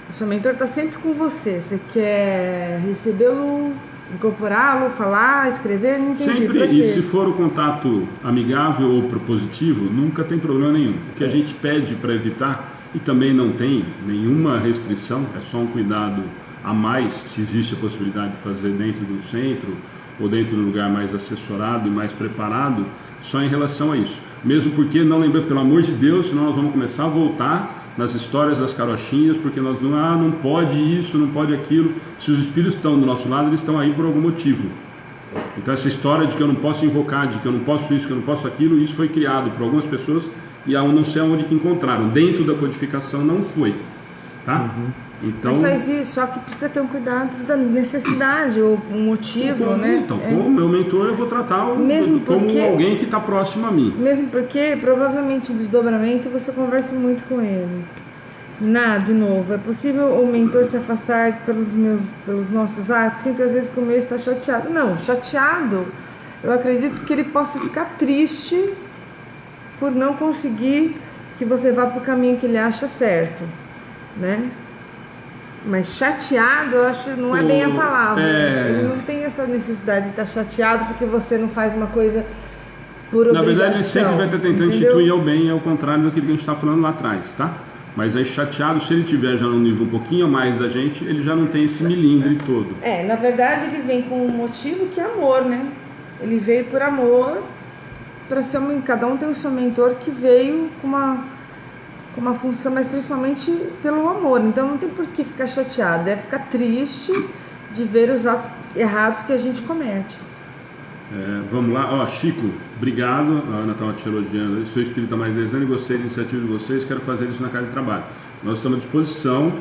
O seu mentor está sempre com você. Você quer recebê-lo, incorporá-lo, falar, escrever? Não entendi. Sempre, e se for o contato amigável ou propositivo, nunca tem problema nenhum. O que a gente pede para evitar, e também não tem nenhuma restrição, é só um cuidado a mais, se existe a possibilidade de fazer dentro do centro ou dentro do lugar mais assessorado e mais preparado, só em relação a isso. Mesmo porque, não lembrando, pelo amor de Deus, senão nós vamos começar a voltar nas histórias das carochinhas, porque nós não pode isso, não pode aquilo. Se os espíritos estão do nosso lado, eles estão aí por algum motivo. Então essa história de que eu não posso invocar, de que eu não posso isso, que eu não posso aquilo, isso foi criado por algumas pessoas e não sei aonde que encontraram. Dentro da codificação não foi, tá? Então, mas faz isso, só que precisa ter um cuidado da necessidade ou um motivo, né? Então, como meu mentor, eu vou tratar como alguém que está próximo a mim. Mesmo porque, provavelmente, o desdobramento, você conversa muito com ele. De novo, é possível o mentor se afastar pelos nossos atos? Sim, que às vezes com o meu está chateado. Não, chateado, eu acredito que ele possa ficar triste por não conseguir que você vá para o caminho que ele acha certo, né? Mas chateado, eu acho, não é bem a palavra. Ele não tem essa necessidade de estar chateado porque você não faz uma coisa por obrigação. Na verdade, ele sempre vai estar tentando instituir ao bem, ao contrário daquilo que a gente está falando lá atrás, tá? Mas aí chateado, se ele tiver já num nível um pouquinho a mais da gente, ele já não tem esse milindre todo. Na verdade, ele vem com um motivo que é amor, né? Ele veio por amor, para ser cada um tem o seu mentor que veio com uma função, mas principalmente pelo amor. Então não tem por que ficar chateado, é ficar triste de ver os atos errados que a gente comete. Vamos lá, Chico, obrigado. A Ana estava te elogiando. Sou espírita mais 10 anos e gostei da iniciativa de vocês, quero fazer isso na casa de trabalho. Nós estamos à disposição.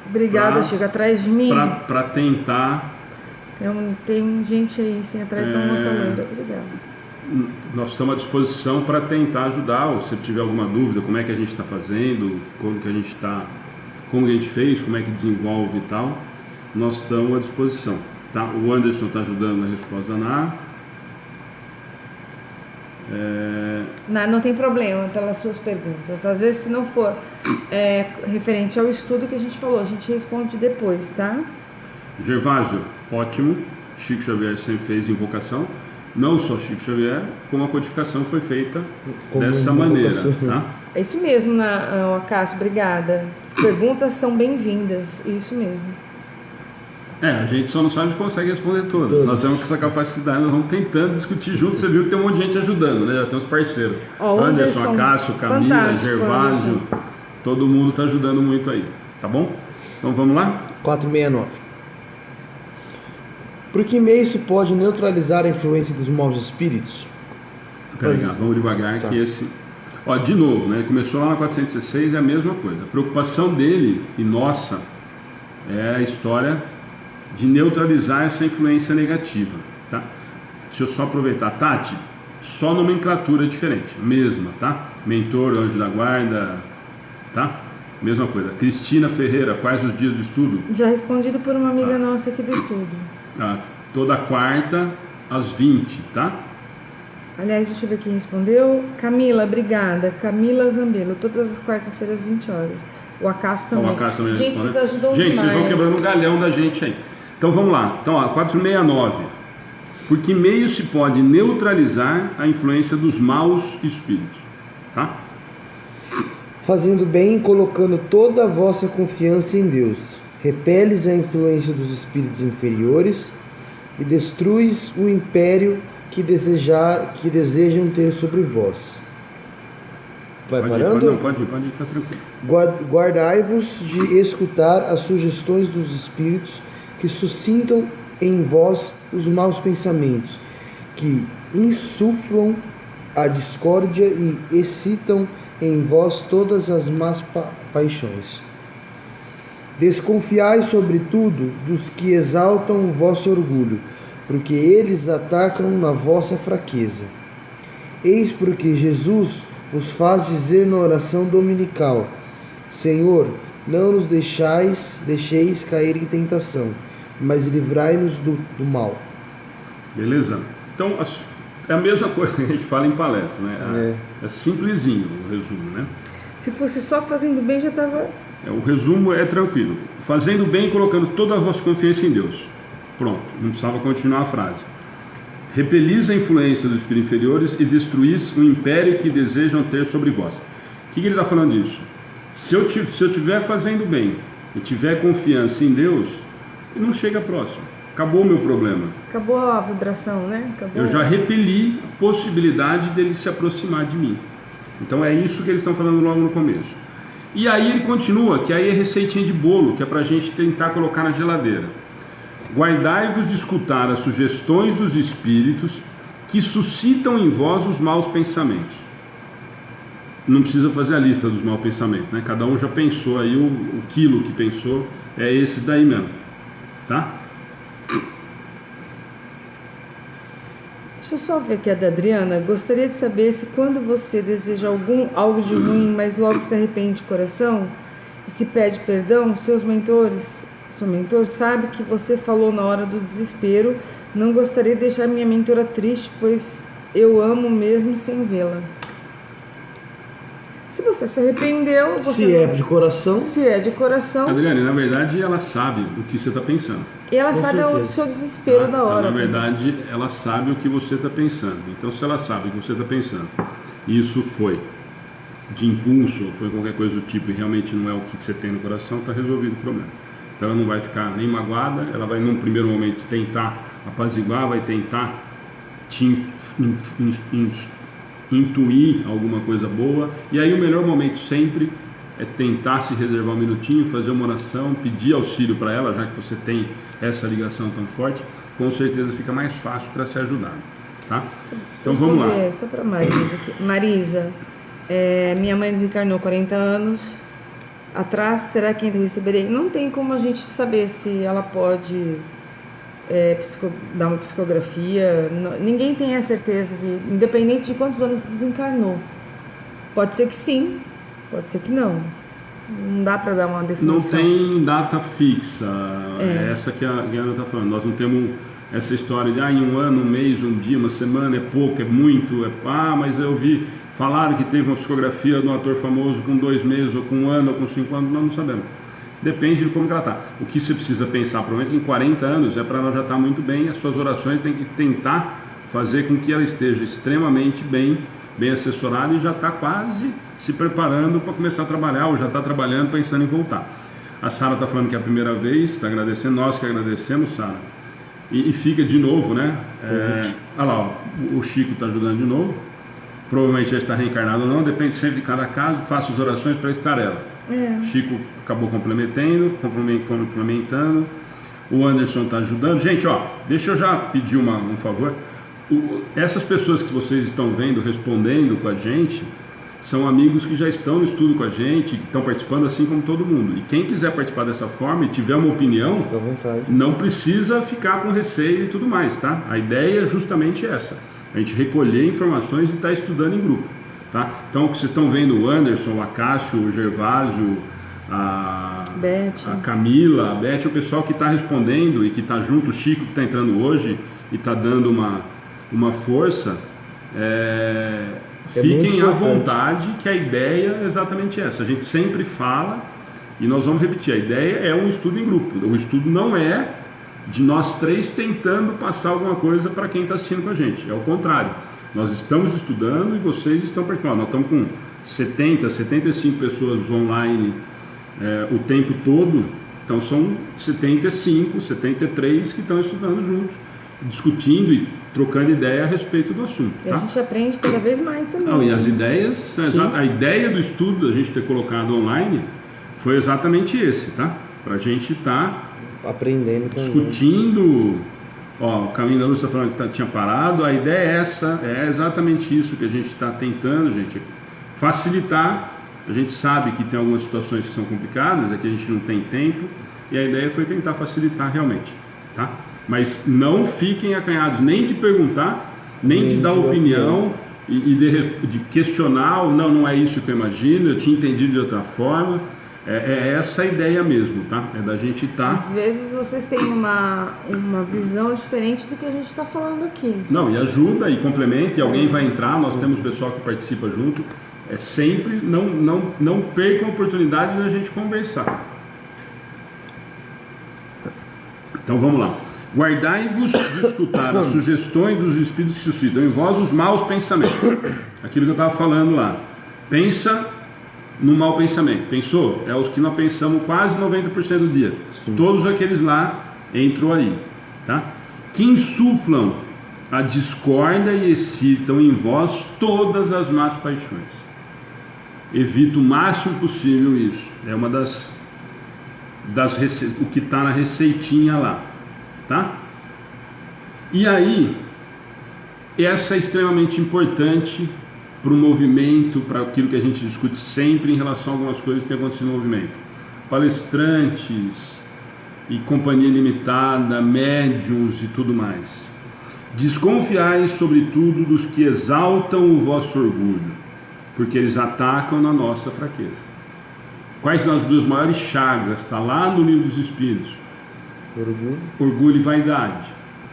Obrigada, Chico, atrás de mim. Para tentar. Tem gente aí sim atrás da nossa loira. Obrigada. Nós estamos à disposição para tentar ajudar, ou se tiver alguma dúvida, como é que a gente está fazendo, como a gente fez, como é que desenvolve e tal, nós estamos à disposição, tá? O Anderson está ajudando na resposta da Não tem problema pelas suas perguntas. Às vezes, se não for referente ao estudo que a gente falou, a gente responde depois, tá? Gervásio, ótimo. Chico Xavier sempre fez invocação. Não só Chico Xavier, como a codificação foi feita dessa maneira, tá? É isso mesmo, Acácio, obrigada. Perguntas são bem-vindas, isso mesmo. A gente só não sabe se consegue responder todas. Nós temos essa capacidade, nós vamos tentando discutir juntos. Você viu que tem um monte de gente ajudando, né? Já tem os parceiros. Anderson, Acácio, Camila, Gervásio, todo mundo está ajudando muito aí, tá bom? Então vamos lá? 469. Por que meio se pode neutralizar a influência dos maus espíritos? Vamos devagar, tá. Que esse... de novo, né? Começou lá na 406, é a mesma coisa. A preocupação dele e nossa é a história de neutralizar essa influência negativa, tá? Deixa eu só aproveitar. Tati, só nomenclatura diferente, mesma, tá? Mentor, anjo da guarda, tá? Mesma coisa. Cristina Ferreira, quais os dias de estudo? Já respondido por uma amiga nossa aqui do estudo. Toda quarta às 20, tá? Aliás, deixa eu ver quem respondeu. Camila, obrigada. Camila Zambello, todas as quartas-feiras, 20 horas. O Acaso também. O Acaso também gente, responde. vocês ajudam gente, demais. Vocês vão quebrando um galhão da gente aí. Então vamos lá. Então, 469. Por que meio se pode neutralizar a influência dos maus espíritos? Tá? Fazendo bem, colocando toda a vossa confiança em Deus. Repeles a influência dos espíritos inferiores e destruis o império que desejam ter sobre vós. Vai parando? Pode ir, tá tranquilo. Guardai-vos de escutar as sugestões dos espíritos que suscitam em vós os maus pensamentos, que insuflam a discórdia e excitam em vós todas as más paixões. Desconfiai, sobretudo, dos que exaltam o vosso orgulho, porque eles atacam na vossa fraqueza. Eis porque Jesus vos faz dizer na oração dominical: Senhor, não nos deixeis cair em tentação, mas livrai-nos do mal. Beleza? Então, é a mesma coisa que a gente fala em palestra, né? É simplesinho o resumo, né? Se fosse só fazendo bem, já estava... O resumo é tranquilo. Fazendo bem, colocando toda a vossa confiança em Deus. Pronto, não precisava continuar a frase. Repelis a influência dos espíritos inferiores e destruís o império que desejam ter sobre vós. O que ele está falando disso? Se eu estiver fazendo bem e tiver confiança em Deus, ele não chega próximo. Acabou o meu problema. Acabou a vibração, né? Eu já repeli a possibilidade dele se aproximar de mim. Então é isso que eles estão falando logo no começo. E aí ele continua, que aí é receitinha de bolo, que é para a gente tentar colocar na geladeira. Guardai-vos de escutar as sugestões dos espíritos que suscitam em vós os maus pensamentos. Não precisa fazer a lista dos maus pensamentos, né? Cada um já pensou aí, o quilo que pensou é esse daí mesmo, tá? Deixa eu só ver aqui a da Adriana. Gostaria de saber se quando você deseja algo de ruim, mas logo se arrepende de coração e se pede perdão, seu mentor sabe que você falou na hora do desespero: não gostaria de deixar minha mentora triste, pois eu amo mesmo sem vê-la. Se você se arrependeu... Se é de coração... Se é de coração... Adriane, na verdade, ela sabe o que você está pensando. E ela sabe o seu desespero da hora. Então, na verdade, ela sabe o que você está pensando. Então, se ela sabe o que você está pensando, e isso foi de impulso, ou foi qualquer coisa do tipo, e realmente não é o que você tem no coração, está resolvido o problema. Então, ela não vai ficar nem magoada, ela vai, num primeiro momento, tentar apaziguar, vai tentar te intuir alguma coisa boa, e aí o melhor momento sempre é tentar se reservar um minutinho, fazer uma oração, pedir auxílio para ela, já que você tem essa ligação tão forte, com certeza fica mais fácil para se ajudar, tá? Então vamos lá. Só para Marisa aqui. Marisa, minha mãe desencarnou 40 anos atrás, será que ainda receberei? Não tem como a gente saber se ela pode dar uma psicografia. Ninguém tem a certeza independente de quantos anos desencarnou. Pode ser que sim, pode ser que não. Não dá para dar uma definição. Não tem data fixa. É essa que a Ana está falando. Nós não temos essa história de em um ano, um mês, um dia, uma semana, é pouco, é muito. Mas eu vi, falaram que teve uma psicografia de um ator famoso com 2 meses, ou com 1 ano, ou com 5 anos. Nós não sabemos. Depende de como que ela está. O que você precisa pensar, provavelmente, em 40 anos, é para ela já estar muito bem. As suas orações têm que tentar fazer com que ela esteja extremamente bem assessorada e já está quase se preparando para começar a trabalhar, ou já está trabalhando, pensando em voltar. A Sara está falando que é a primeira vez, está agradecendo, nós que agradecemos, Sara. E fica de novo, né? Olha lá, o Chico está ajudando de novo. Provavelmente já está reencarnado ou não, depende sempre de cada caso. Faça as orações para estar ela. Chico acabou complementando. O Anderson está ajudando. Gente, deixa eu já pedir um favor. Essas pessoas que vocês estão vendo respondendo com a gente são amigos que já estão no estudo com a gente, que estão participando assim como todo mundo. E quem quiser participar dessa forma e tiver uma opinião, não precisa ficar com receio e tudo mais, tá? A ideia é justamente essa: a gente recolher informações e estar estudando em grupo. tá? Então, vocês estão vendo o Anderson, o Acácio, o Gervásio, a Camila, a Beth, o pessoal que está respondendo e que está junto, o Chico que está entrando hoje e está dando uma força, fiquem à vontade, que a ideia é exatamente essa. A gente sempre fala, e nós vamos repetir, a ideia é um estudo em grupo. O estudo não é de nós três tentando passar alguma coisa para quem está assistindo com a gente, é o contrário. Nós estamos estudando e vocês estão participando. Nós estamos com 70, 75 pessoas online o tempo todo, então são 75, 73 que estão estudando juntos, discutindo e trocando ideia a respeito do assunto. E a gente aprende cada vez mais também. Não, e as ideias, a ideia do estudo, da gente ter colocado online, foi exatamente esse, tá? Para a gente estar aprendendo, discutindo. Ó, o Caminho da Luz está falando que tinha parado. A ideia é essa, é exatamente isso que a gente está tentando, gente, facilitar. A gente sabe que tem algumas situações que são complicadas, é que a gente não tem tempo, e a ideia foi tentar facilitar realmente, tá? Mas não fiquem acanhados nem de perguntar, nem de dar opinião e de questionar, não é isso que eu imagino, eu tinha entendido de outra forma. É essa a ideia mesmo, tá? É da gente estar... Às vezes vocês têm uma visão diferente do que a gente está falando aqui. Não, e ajuda e complementa, e alguém vai entrar, nós temos pessoal que participa junto. É sempre, não percam a oportunidade da gente conversar. Então vamos lá. Guardai-vos de escutar as sugestões dos espíritos que suscitam em vós os maus pensamentos. Aquilo que eu estava falando lá. Pensa no mau pensamento. Pensou? É os que nós pensamos quase 90% do dia. Sim. Todos aqueles lá entram aí, tá? Que insuflam a discórdia e excitam em vós todas as más paixões. Evita o máximo possível isso. É uma das o que está na receitinha lá, tá? E aí, essa é extremamente importante para o movimento, para aquilo que a gente discute sempre em relação a algumas coisas que têm acontecido no movimento. Palestrantes e companhia limitada, médiuns e tudo mais. Desconfiai sobretudo dos que exaltam o vosso orgulho, porque eles atacam na nossa fraqueza. Quais são as duas maiores chagas? Está lá no Livro dos Espíritos. Orgulho e vaidade.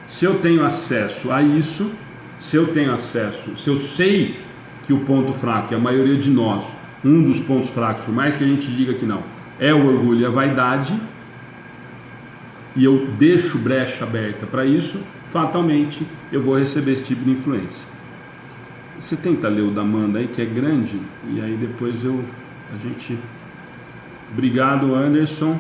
Se eu tenho acesso a isso, se eu sei que o ponto fraco, e a maioria de nós, um dos pontos fracos, por mais que a gente diga que não, é o orgulho e a vaidade, e eu deixo brecha aberta para isso, fatalmente eu vou receber esse tipo de influência. Você tenta ler o da Amanda aí, que é grande, e aí depois a gente... Obrigado, Anderson.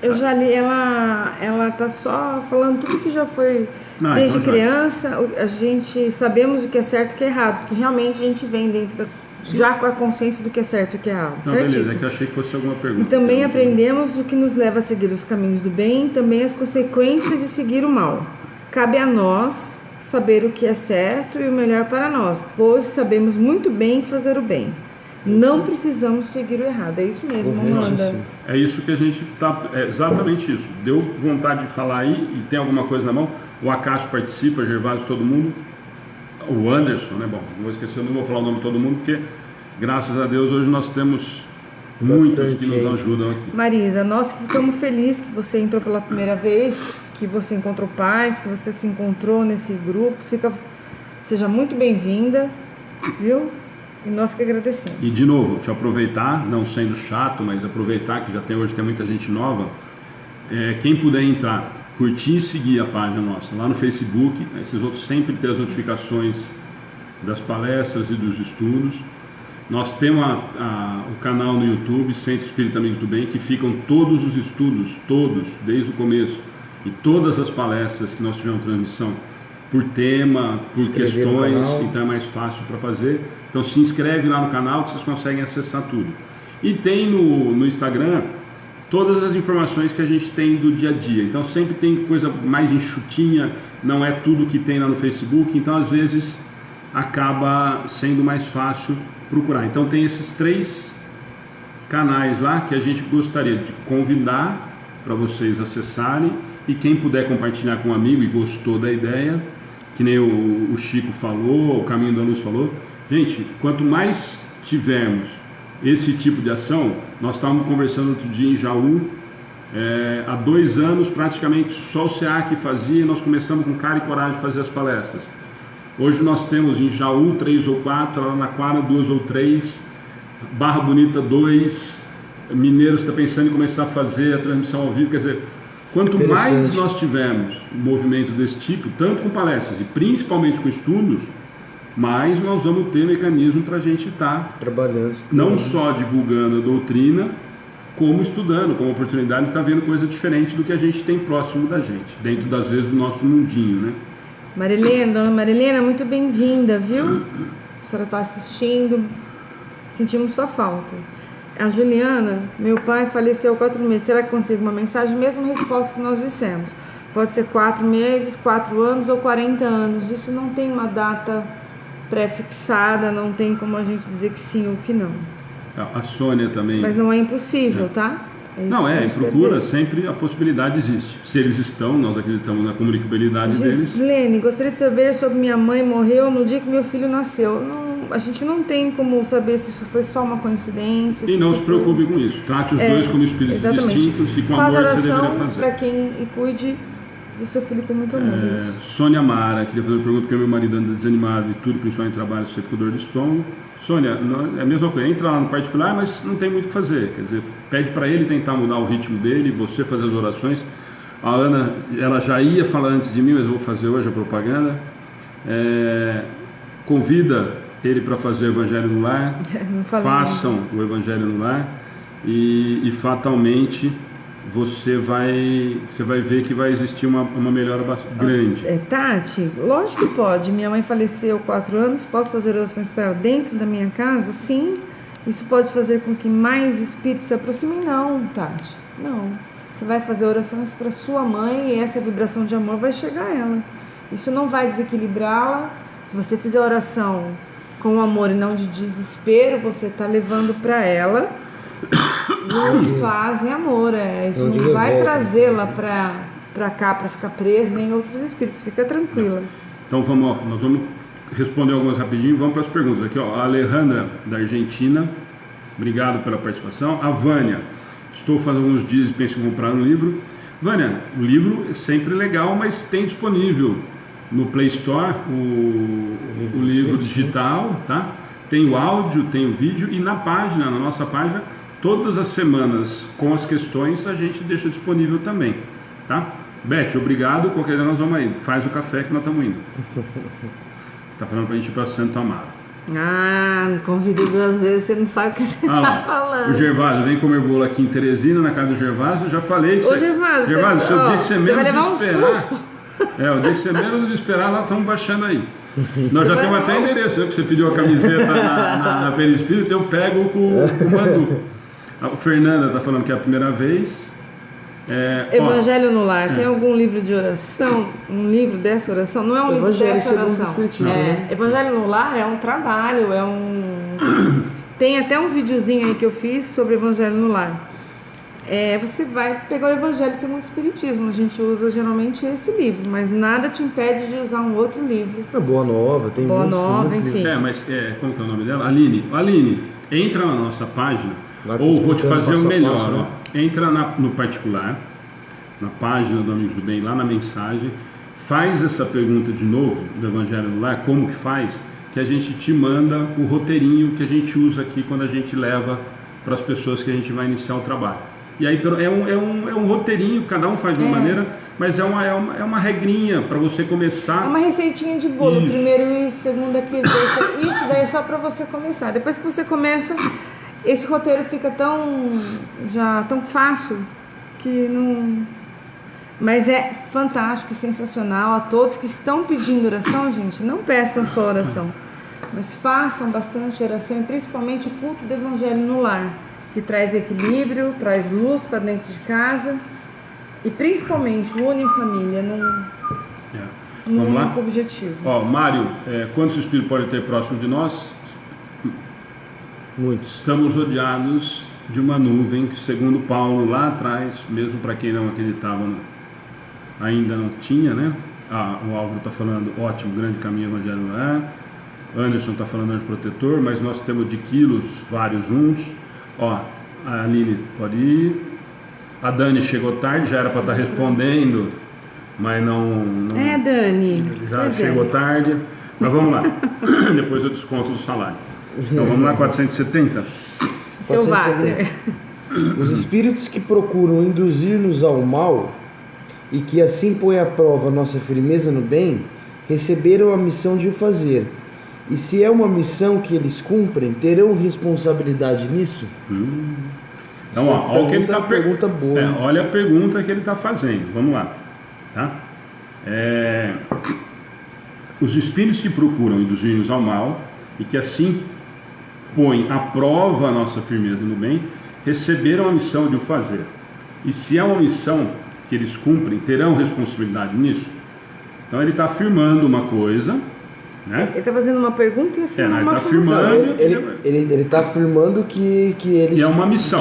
Eu já li, ela tá só falando tudo que já foi desde então criança. A gente sabemos o que é certo e o que é errado, porque realmente a gente vem dentro já com a consciência do que é certo e o que é errado. Não, beleza, é que eu achei que fosse alguma pergunta. E também aprendemos o que nos leva a seguir os caminhos do bem, também as consequências de seguir o mal. Cabe a nós saber o que é certo e o melhor para nós, pois sabemos muito bem fazer o bem. Não precisamos seguir o errado. É isso mesmo, Amanda. É isso que a gente está... É exatamente isso. Deu vontade de falar aí e tem alguma coisa na mão. O Acácio participa, Gervásio, todo mundo. O Anderson, né? Bom, não vou esquecer, eu não vou falar o nome de todo mundo, porque graças a Deus hoje nós temos muitos que nos ajudam aqui. Marisa, nós ficamos felizes que você entrou pela primeira vez, que você encontrou paz, que você se encontrou nesse grupo. Seja muito bem-vinda, viu? E nós que agradecemos. E de novo, te aproveitar, não sendo chato, mas aproveitar que hoje tem muita gente nova, quem puder entrar, curtir e seguir a página nossa lá no Facebook, esses outros sempre ter as notificações das palestras e dos estudos. Nós temos o canal no YouTube, Centro Espírita Amigos do Bem, que ficam todos os estudos, todos, desde o começo, e todas as palestras que nós tivemos transmissão, por tema, por questões, então é mais fácil para fazer. Então se inscreve lá no canal que vocês conseguem acessar tudo. E tem no Instagram todas as informações que a gente tem do dia a dia. Então sempre tem coisa mais enxutinha, não é tudo que tem lá no Facebook, então às vezes acaba sendo mais fácil procurar. Então tem esses 3 canais lá que a gente gostaria de convidar para vocês acessarem, e quem puder compartilhar com um amigo e gostou da ideia, que nem o Chico falou, o Caminho da Luz falou, Gente, quanto mais tivermos esse tipo de ação, nós estávamos conversando outro dia em Jaú, há 2 anos praticamente só o SEAC fazia, e nós começamos com cara e coragem de fazer as palestras. Hoje nós temos em Jaú 3 ou 4, Araraquara 2 ou 3, Barra Bonita 2, Mineiros está pensando em começar a fazer a transmissão ao vivo. Quer dizer, quanto mais nós tivermos um movimento desse tipo, tanto com palestras e principalmente com estudos, mais nós vamos ter mecanismo para a gente estar trabalhando, não só divulgando a doutrina, como estudando, como oportunidade de estar vendo coisa diferente do que a gente tem próximo da gente, dentro das vezes do nosso mundinho, né? Marilena, dona Marilena, muito bem-vinda, viu? A senhora está assistindo, sentimos sua falta. A Juliana, meu pai faleceu há 4 meses, será que consigo uma mensagem? Mesma resposta que nós dissemos, pode ser 4 meses, 4 anos ou 40 anos, isso não tem uma data pré-fixada, não tem como a gente dizer que sim ou que não. A Sônia também. Mas não é impossível, tá? Não, procura, sempre a possibilidade existe. Se eles estão, nós acreditamos na comunicabilidade deles. Gislene, gostaria de saber sobre minha mãe morreu no dia que meu filho nasceu. Não, a gente não tem como saber se isso foi só uma coincidência. E não se preocupe com isso. Trate os dois como espíritos distintos e com amor que você deveria fazer. Para quem e cuide do seu filho com muito amor. Sônia Mara, queria fazer uma pergunta porque meu marido anda desanimado e tudo, principalmente em trabalho, sempre com dor de estômago. Sônia, é a mesma coisa, entra lá no particular, mas não tem muito o que fazer. Quer dizer, pede para ele tentar mudar o ritmo dele, você fazer as orações. A Ana, ela já ia falar antes de mim, mas eu vou fazer hoje a propaganda. Convida ele para fazer o Evangelho no Lar. Façam o Evangelho no Lar e fatalmente você vai ver que vai existir uma melhora grande. Tati, lógico que pode. Minha mãe faleceu há 4 anos, posso fazer orações para ela dentro da minha casa? Sim. Isso pode fazer com que mais espíritos se aproximem? Não, Tati, não. Você vai fazer orações para sua mãe e essa vibração de amor vai chegar a ela. Isso não vai desequilibrá-la. Se você fizer oração com amor e não de desespero, você está levando para ela luz, paz e amor. Isso não vai trazê-la para cá para ficar presa, nem outros espíritos. Fica tranquila. Então nós vamos responder algumas rapidinho. Vamos para as perguntas aqui, ó. A Alejandra da Argentina, obrigado pela participação. A Vânia, estou fazendo alguns dias e penso em comprar um livro. Vânia, o livro é sempre legal, mas tem disponível no Play Store o livro digital, tá? Tem o áudio, tem o vídeo e na nossa página, todas as semanas com as questões a gente deixa disponível também, tá? Beth, obrigado, qualquer dia nós vamos aí, faz o café que nós estamos indo. Tá falando pra gente ir pra Santo Amaro. Ah, convidei 2 vezes, você não sabe o que você tá falando. O Gervásio, vem comer bolo aqui em Teresina, na casa do Gervásio, já falei que Gervásio, o dia que você menos esperar... o dia que você menos esperar, nós estamos baixando aí. Nós já temos até endereço, que você pediu a camiseta na Perispírito, eu pego com o Manu. A Fernanda está falando que é a primeira vez. Evangelho no Lar, tem algum livro de oração? Um livro dessa oração? Não é um livro dessa oração. Evangelho no Lar é um trabalho, tem até um videozinho aí que eu fiz sobre Evangelho no Lar. Você vai pegar o Evangelho segundo o Espiritismo. A gente usa geralmente esse livro, mas nada te impede de usar um outro livro. Boa Nova, tem Boa Nova, enfim. Mas como que é o nome dela? Aline, entra na nossa página, ou vou te fazer o melhor, entra no particular, na página do Amigos do Bem, lá na mensagem, faz essa pergunta de novo do Evangelho no Lar, como que faz, que a gente te manda o roteirinho que a gente usa aqui quando a gente leva para as pessoas que a gente vai iniciar o trabalho. E aí é um roteirinho, cada um faz de uma maneira, mas é uma regrinha para você começar. É uma receitinha de bolo, isso. Primeiro isso, segundo aquilo, isso daí é só para você começar. Depois que você começa, esse roteiro fica tão fácil que não... Mas é fantástico e sensacional. A todos que estão pedindo oração, gente, não peçam só oração, mas façam bastante oração, e principalmente o culto do Evangelho no Lar, que traz equilíbrio, traz luz para dentro de casa e principalmente une a família num único objetivo. Mário, quantos espíritos podem ter próximo de nós? Muitos. Estamos rodeados de uma nuvem, que, segundo Paulo lá atrás, mesmo para quem não acreditava, ainda não tinha, né? O Álvaro está falando, ótimo, grande caminho evangelho. Anderson está falando anjo protetor, mas nós temos de quilos vários juntos. Ó, a Aline pode ir. A Dani chegou tarde, já era para estar respondendo, mas não. Dani. Já chegou tarde. Mas vamos lá. Depois eu desconto do salário. Então vamos lá, 470. Seu Wagner. Os espíritos que procuram induzir-nos ao mal e que assim põem à prova nossa firmeza no bem, receberam a missão de o fazer. E se é uma missão que eles cumprem, terão responsabilidade nisso? Então, olha o que ele está pergunta boa. Olha a pergunta que ele está fazendo. Vamos lá, tá? Os espíritos que procuram induzir-nos ao mal e que assim põem à prova a nossa firmeza no bem, receberam a missão de o fazer. E se é uma missão que eles cumprem, terão responsabilidade nisso? Então ele está afirmando uma coisa, né? Ele está fazendo uma pergunta e afirmando uma afirmando. Ele está afirmando que eles... Que é uma missão.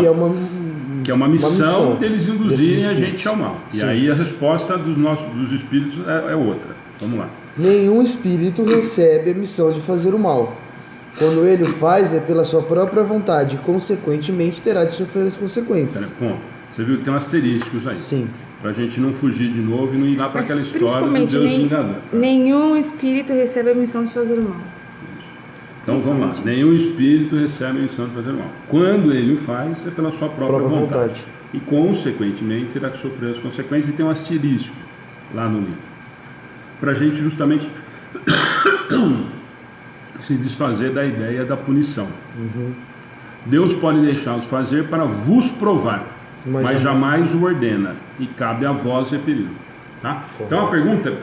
Que é uma missão deles induzirem a gente ao mal. Sim. E aí a resposta dos espíritos é outra. Vamos lá. Nenhum espírito recebe a missão de fazer o mal. Quando ele o faz, é pela sua própria vontade, e consequentemente terá de sofrer as consequências. Ponto. Você viu que tem um asterísticos aí. Sim. Pra gente não fugir de novo e não ir lá para aquela história do Deus vingador. Nenhum espírito recebe a missão de fazer o mal. Então vamos lá. Nenhum espírito recebe a missão de fazer o mal. Quando ele o faz, é pela sua própria vontade. E consequentemente terá que sofrer as consequências, e tem um asterístico lá no livro. Pra gente justamente se desfazer da ideia da punição. Deus pode deixá-los fazer para vos provar, mas jamais o ordena, e cabe a vós repelir. Tá? Então a pergunta,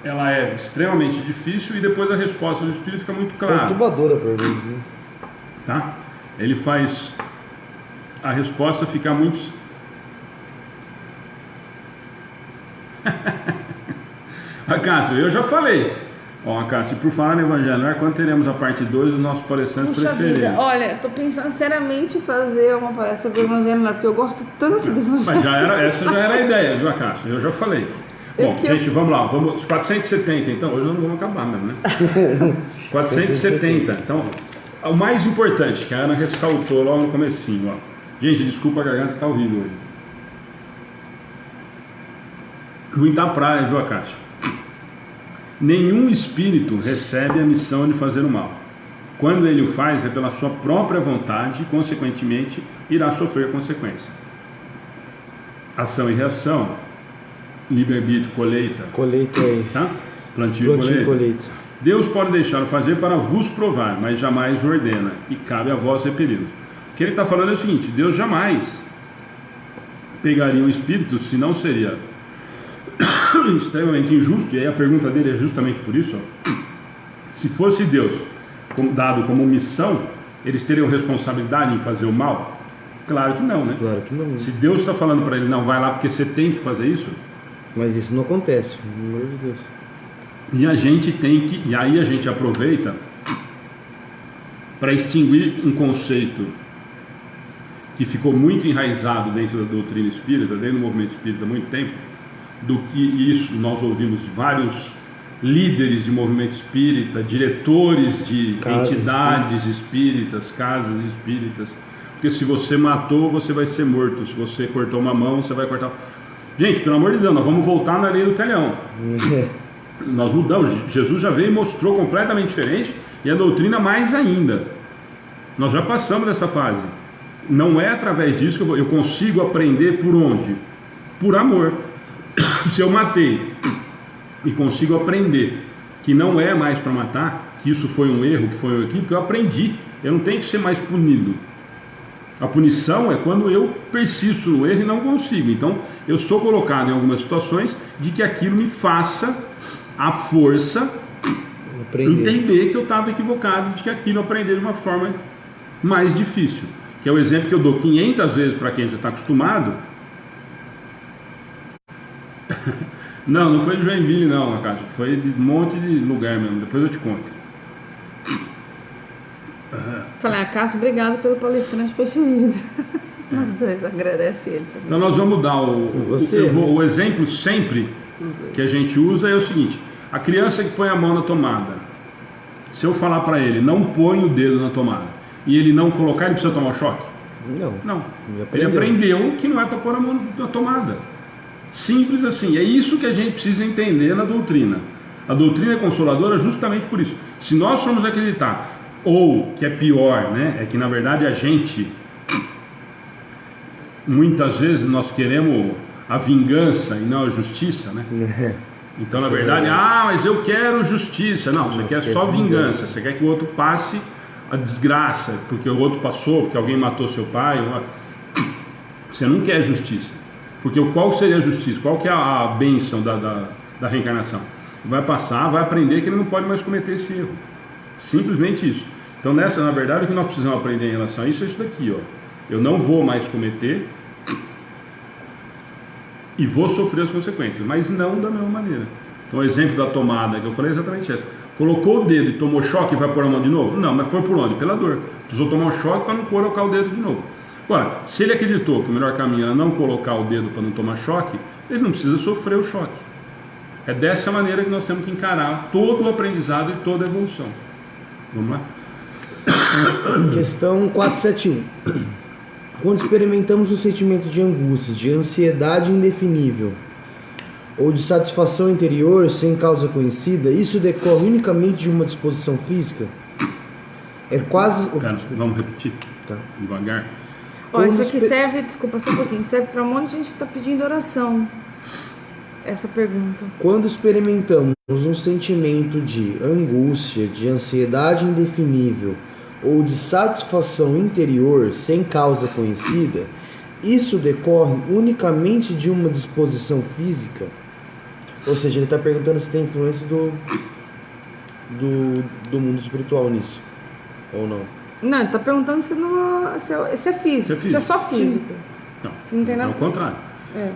ela é extremamente difícil, e depois a resposta do Espírito fica muito clara. Perturbadora a pergunta, né? Tá? Ele faz a resposta ficar muito... Cássio, eu já falei. Cássio, por falar no Evangelho, quando teremos a parte 2 do nosso palestrante preferido? Olha, estou pensando seriamente em fazer uma palestra do Evangelho, porque eu gosto tanto do Evangelho. Mas essa já era a ideia, viu, Cássio? Eu já falei. Bom, gente, vamos lá. 470, então. Hoje nós não vamos acabar mesmo, né? 470. Então, o mais importante, que a Ana ressaltou logo no comecinho, ó. Gente, desculpa, a garganta tá horrível hoje. Muita praia, viu, Cássio? Nenhum espírito recebe a missão de fazer o mal. Quando ele o faz, é pela sua própria vontade e, consequentemente, irá sofrer consequência. Ação e reação, livre-arbítrio, colheita. Colheita aí. Tá? Plantio e colheita. Deus pode deixá-lo fazer para vos provar, mas jamais o ordena, e cabe a vós repeli-lo. O que ele está falando é o seguinte: Deus jamais pegaria um espírito, senão seria extremamente injusto. E aí a pergunta dele é justamente por isso, ó. Se fosse Deus dado como missão, eles teriam responsabilidade em fazer o mal? Claro que não, né? Claro que não. Se Deus está falando para ele, não, vai lá porque você tem que fazer isso. Mas isso não acontece, pelo amor de Deus. E a gente tem que, e aí a gente aproveita para extinguir um conceito que ficou muito enraizado dentro da doutrina espírita, dentro do movimento espírita há muito tempo, do que isso nós ouvimos vários líderes de movimento espírita, diretores de entidades espíritas, casas espíritas, porque se você matou, você vai ser morto, se você cortou uma mão, você vai cortar... Gente, pelo amor de Deus, nós vamos voltar na lei do telhão. Nós mudamos, Jesus já veio e mostrou completamente diferente, e a doutrina mais ainda. Nós já passamos dessa fase. Não é através disso que eu consigo aprender. Por onde? Por amor. Se eu matei e consigo aprender que não é mais para matar, que isso foi um erro, que foi um equívoco, eu aprendi. Eu não tenho que ser mais punido. A punição é quando eu persisto no erro e não consigo. Então eu sou colocado em algumas situações de que aquilo me faça a força entender que eu estava equivocado, de que aquilo aprender de uma forma mais difícil. Que é o exemplo que eu dou 500 vezes para quem já está acostumado. Não foi de Joinville não, Cássio. Foi de um monte de lugar mesmo. Depois eu te conto. Falei, Cássio, obrigado pelo palestrante preferido. Nós dois, agradece ele. Então nós vamos dar o exemplo sempre que a gente usa é o seguinte: a criança que põe a mão na tomada, Se eu falar para ele, não põe o dedo na tomada, e ele não colocar, ele precisa tomar o choque? Não. Ele aprendeu que não é para pôr a mão na tomada. Simples assim. É isso que a gente precisa entender na doutrina. A doutrina é consoladora justamente por isso. Se nós formos acreditar, ou que é pior, né, é que na verdade a gente, muitas vezes nós queremos a vingança e não a justiça, né? Então na verdade, mas eu quero justiça. Não, você quer só vingança. Você quer que o outro passe a desgraça, porque o outro passou, porque alguém matou seu pai. Você não quer justiça. Porque qual seria a justiça? Qual que é a bênção da reencarnação? Vai passar, vai aprender que ele não pode mais cometer esse erro. Simplesmente isso. Então na verdade, o que nós precisamos aprender em relação a isso é isso daqui, ó. Eu não vou mais cometer e vou sofrer as consequências, mas não da mesma maneira. Então o exemplo da tomada que eu falei é exatamente essa. Colocou o dedo e tomou choque e vai pôr a mão de novo? Não, mas foi por onde? Pela dor. Precisou tomar um choque para não colocar o dedo de novo. Agora, se ele acreditou que o melhor caminho era não colocar o dedo para não tomar choque, ele não precisa sofrer o choque. É dessa maneira que nós temos que encarar todo o aprendizado e toda a evolução. Vamos lá? Questão 471. Quando experimentamos o sentimento de angústia, de ansiedade indefinível ou de satisfação interior sem causa conhecida, isso decorre unicamente de uma disposição física? É quase... Vamos repetir? Tá. Devagar. Isso aqui serve, desculpa só um pouquinho, serve para um monte de gente que está pedindo oração. Essa pergunta. Quando experimentamos um sentimento de angústia, de ansiedade indefinível ou de satisfação interior sem causa conhecida, isso decorre unicamente de uma disposição física? Ou seja, ele está perguntando se tem influência do mundo espiritual nisso, ou não? Não, ele está perguntando se é físico, se é só físico. Não, se não tem nada. Ao contrário.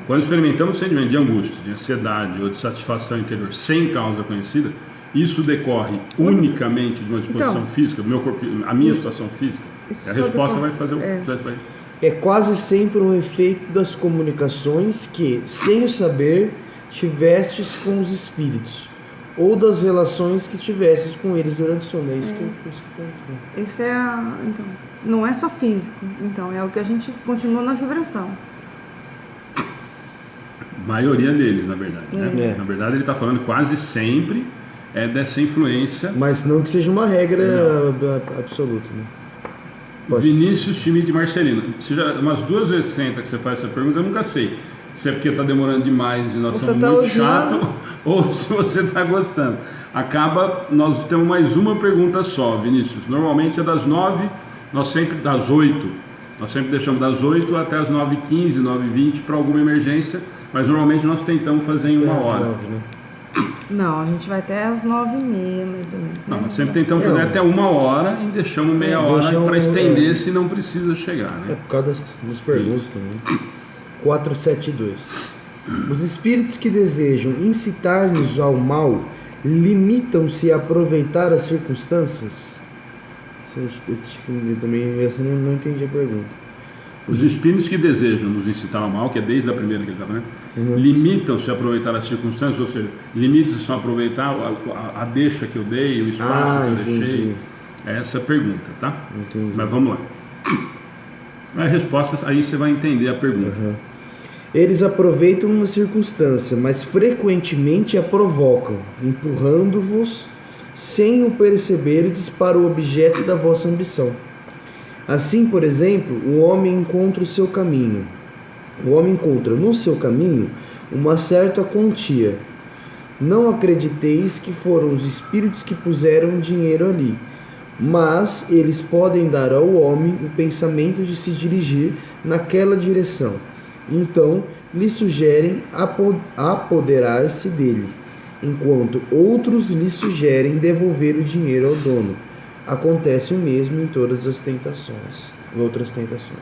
Quando experimentamos sentimento de angústia, de ansiedade ou de satisfação interior sem causa conhecida, isso decorre unicamente de uma disposição física, do meu corpo, a minha situação física. A resposta vai fazer o que é quase sempre um efeito das comunicações que, sem o saber, tivestes com os espíritos, ou das relações que tivestes com eles durante o sono. É isso que eu Isso então, não é só físico, então é o que a gente continua na vibração. Maioria deles, na verdade, né? Na verdade ele está falando quase sempre dessa influência, mas não que seja uma regra absoluta, né? Pode. Vinícius Schmidt Marcelino, umas 2 vezes que você entra, que você faz essa pergunta, eu nunca sei se é porque está demorando demais e nós somos muito chatos, ou se você está gostando. Nós temos mais uma pergunta só, Vinícius. Normalmente é das 9, das 8, nós sempre deixamos das 8 até as 9h15, 9h20 para alguma emergência, mas normalmente nós tentamos fazer em 1 hora. 9, né? Não, a gente vai até as 9h30, mais ou menos. Não, nós sempre tentamos fazer até 1 hora e deixamos meia hora para estender se não precisa chegar, né? É por causa das perguntas também. 472. Os espíritos que desejam incitar-nos ao mal limitam-se a aproveitar as circunstâncias? Eu também essa não entendi a pergunta. Os espíritos que desejam nos incitar ao mal, que é desde a primeira que ele está falando, limitam-se a aproveitar as circunstâncias, ou seja, limitam-se a aproveitar a deixa que eu dei, o espaço que eu deixei. É essa a pergunta, tá? Entendi. Mas vamos lá. A resposta, aí você vai entender a pergunta. Eles aproveitam uma circunstância, mas frequentemente a provocam, empurrando-vos sem o perceberdes para o objeto da vossa ambição. Assim, por exemplo, o homem encontra no seu caminho uma certa quantia. Não acrediteis que foram os espíritos que puseram o dinheiro ali, mas eles podem dar ao homem o pensamento de se dirigir naquela direção. Então, lhe sugerem apoderar-se dele, enquanto outros lhe sugerem devolver o dinheiro ao dono. Acontece o mesmo em todas as tentações, em outras tentações.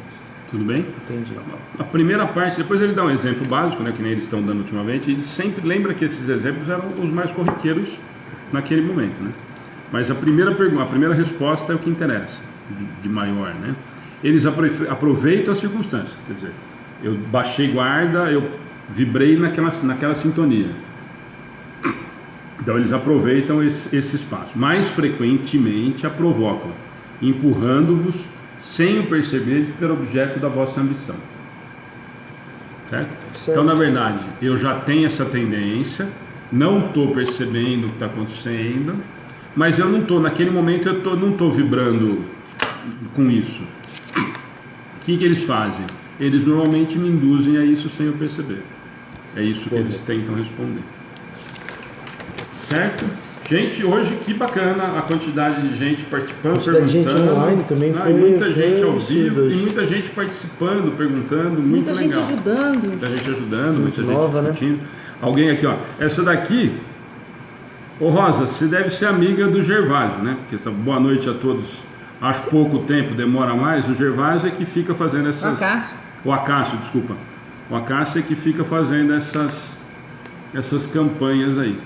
Tudo bem? Entendi. A primeira parte, depois ele dá um exemplo básico, né, que nem eles estão dando ultimamente, e ele sempre lembra que esses exemplos eram os mais corriqueiros naquele momento, né? Mas a primeira resposta é o que interessa, de maior, né? Eles aproveitam a circunstância, quer dizer, eu baixei guarda, eu vibrei naquela sintonia. Então eles aproveitam esse espaço. Mais frequentemente a provocam, empurrando-vos sem o perceber pelo objeto da vossa ambição. Certo? Então, na verdade, eu já tenho essa tendência, não estou percebendo o que está acontecendo, mas eu não estou, naquele momento eu não estou vibrando com isso. O que eles fazem? Eles normalmente me induzem a isso sem eu perceber. É isso que eles tentam responder. Certo? Gente, hoje que bacana a quantidade de gente participando, perguntando. Gente online também foi. Muita gente ao vivo e muita gente participando, perguntando, muito legal. Muita gente ajudando. Muita gente ajudando, muita gente nova, discutindo. Né? Alguém aqui, ó. Essa daqui, ô Rosa, você deve ser amiga do Gervásio, né? Porque essa boa noite a todos. Acho pouco tempo, demora mais. O Gervásio é que fica fazendo essas. O Acácio, desculpa. O Acácio é que fica fazendo essas campanhas aí.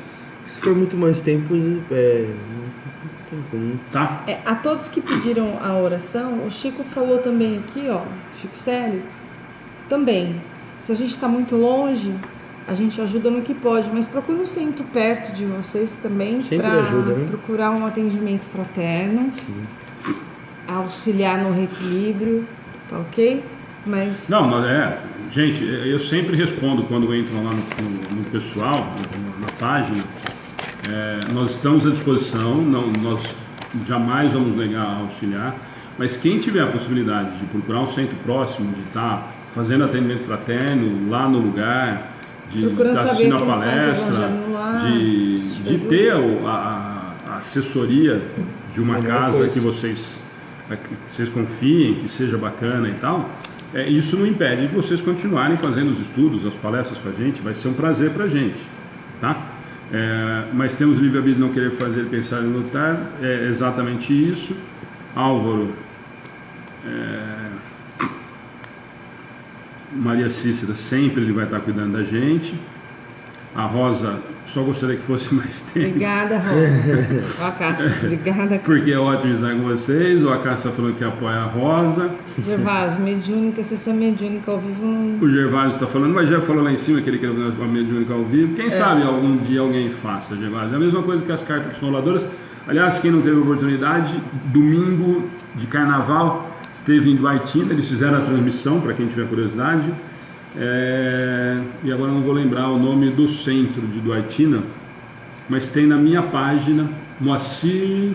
Se for muito mais tempo, não tem como. Tá? A todos que pediram a oração, o Chico falou também aqui, ó, Chico Célio, também. Se a gente está muito longe, a gente ajuda no que pode, mas procure um centro perto de vocês também para procurar um atendimento fraterno, auxiliar no reequilíbrio, tá ok? Mas... Não, gente, eu sempre respondo quando entram lá no pessoal, na página. Nós estamos à disposição, nós jamais vamos negar a auxiliar, mas quem tiver a possibilidade de procurar um centro próximo, de estar fazendo atendimento fraterno lá no lugar, de estar assistindo a palestra, de ter a assessoria de uma casa que vocês confiem, que seja bacana e tal, isso não impede de vocês continuarem fazendo os estudos, as palestras com a gente, vai ser um prazer para a gente, tá? Mas temos livre-arbítrio de não querer fazer, pensar em lutar, é exatamente isso. Álvaro, Maria Cícera, sempre ele vai estar cuidando da gente. A Rosa, só gostaria que fosse mais tempo. Obrigada, Rosa. O Acácio, obrigada. Porque é ótimo estar com vocês. O Acácio está falando que apoia a Rosa. Gervásio, mediúnica, sessão mediúnica ao vivo. O Gervásio está falando, mas já falou lá em cima que ele quer uma mediúnica ao vivo. Quem sabe algum dia alguém faça, Gervásio. É a mesma coisa que as cartas consoladoras. Aliás, quem não teve oportunidade, domingo de carnaval, teve em Duartina, eles fizeram a transmissão, para quem tiver curiosidade. E agora não vou lembrar o nome do centro de Duartina, mas tem na minha página, Moacir,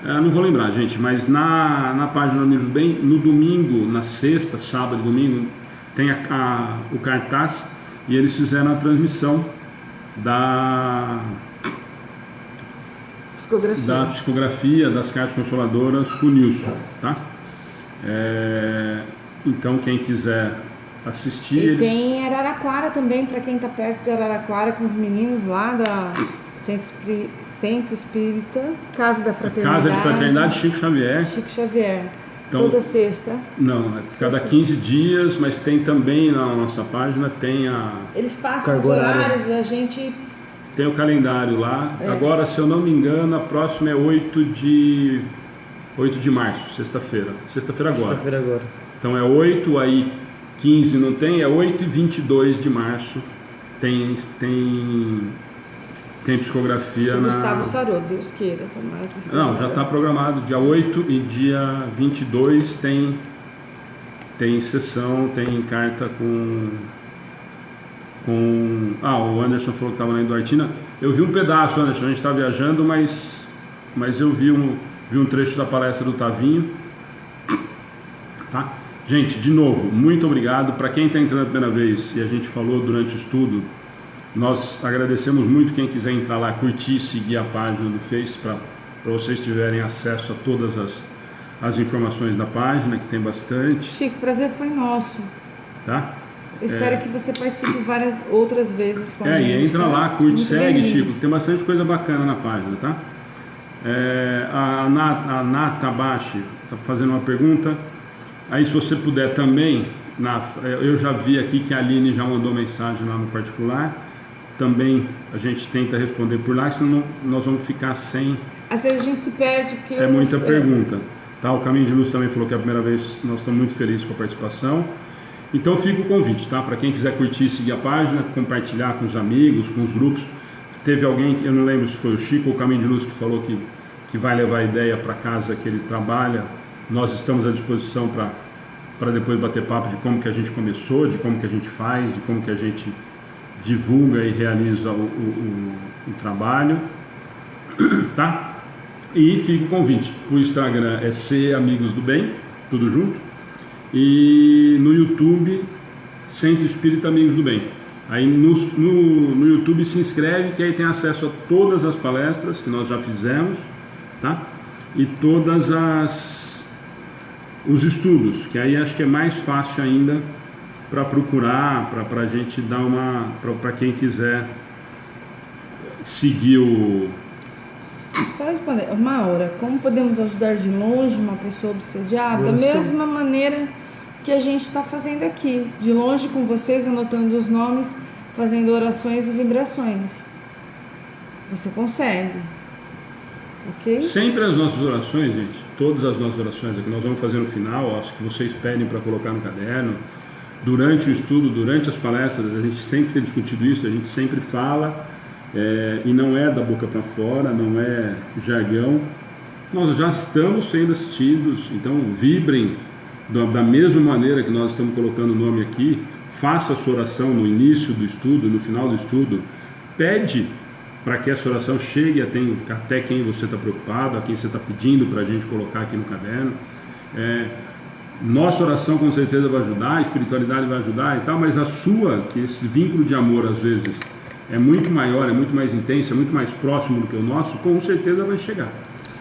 não vou lembrar, gente, mas na página Amigos do Bem, no domingo, na sexta, sábado e domingo, tem o cartaz e eles fizeram a transmissão da psicografia das cartas consoladoras com o Nilson, tá? Então quem quiser assistir. E tem Araraquara também, para quem está perto de Araraquara, com os meninos lá da Centro Espírita, Casa da Fraternidade. Casa de Fraternidade Chico Xavier. Chico Xavier. Então, toda sexta. Não, cada 15 dias, mas tem também na nossa página, eles passam os horários, a gente... Tem o calendário lá. Agora, se eu não me engano, a próxima é 8 de março, sexta-feira. Sexta-feira agora. Então é 8, aí 15 não tem, é 8 e 22 de março tem psicografia na... Gustavo Sarô, Deus queira, tomara que esteja. Não, já está programado, dia 8 e dia 22 tem sessão, tem carta com... o Anderson falou que estava lá em Duartina. Eu vi um pedaço, Anderson, a gente está viajando, mas eu vi um trecho da palestra do Tavinho, tá? Gente, de novo, muito obrigado. Para quem está entrando a primeira vez, e a gente falou durante o estudo, nós agradecemos muito quem quiser entrar lá, curtir, seguir a página do Face, para vocês tiverem acesso a todas as informações da página, que tem bastante. Chico, o prazer foi nosso. Tá? Eu espero que você participe várias outras vezes com a gente. E entra lá, curte, muito segue, Chico, tem bastante coisa bacana na página, tá? A Nata Bashi está fazendo uma pergunta. Aí, se você puder também, eu já vi aqui que a Aline já mandou mensagem lá no particular. Também a gente tenta responder por lá, senão nós vamos ficar sem. Às vezes a gente se perde porque. Muita pergunta. Tá? O Caminho de Luz também falou que é a primeira vez, nós estamos muito felizes com a participação. Então fica o convite, tá? Para quem quiser curtir, seguir a página, compartilhar com os amigos, com os grupos. teve alguém, eu não lembro se foi o Chico ou o Caminho de Luz, que falou que vai levar a ideia para casa que ele trabalha. Nós estamos à disposição para depois bater papo de como que a gente começou, de como que a gente faz, de como que a gente divulga e realiza o trabalho, tá? E fica o convite. O Instagram é Ser Amigos do Bem, tudo junto, e no YouTube Centro Espírita Amigos do Bem. Aí no YouTube se inscreve, que aí tem acesso a todas as palestras que nós já fizemos, tá? E todas os estudos, que aí acho que é mais fácil ainda para procurar, para a gente dar para quem quiser seguir o... Só responder, Maura, como podemos ajudar de longe uma pessoa obsediada? Da mesma maneira que a gente está fazendo aqui, de longe com vocês, anotando os nomes, fazendo orações e vibrações. Você consegue, ok? Sempre as nossas orações, gente, todas as nossas orações aqui, nós vamos fazer no final, as que vocês pedem para colocar no caderno, durante o estudo, durante as palestras, a gente sempre tem discutido isso, a gente sempre fala, e não é da boca para fora, não é jargão, nós já estamos sendo assistidos, então vibrem da mesma maneira que nós estamos colocando o nome aqui, faça a sua oração no início do estudo, no final do estudo, pede para que essa oração chegue até quem você está preocupado, a quem você está pedindo para a gente colocar aqui no caderno. Nossa oração com certeza vai ajudar, a espiritualidade vai ajudar e tal, mas a sua, que esse vínculo de amor às vezes é muito maior, é muito mais intenso, é muito mais próximo do que o nosso, com certeza vai chegar.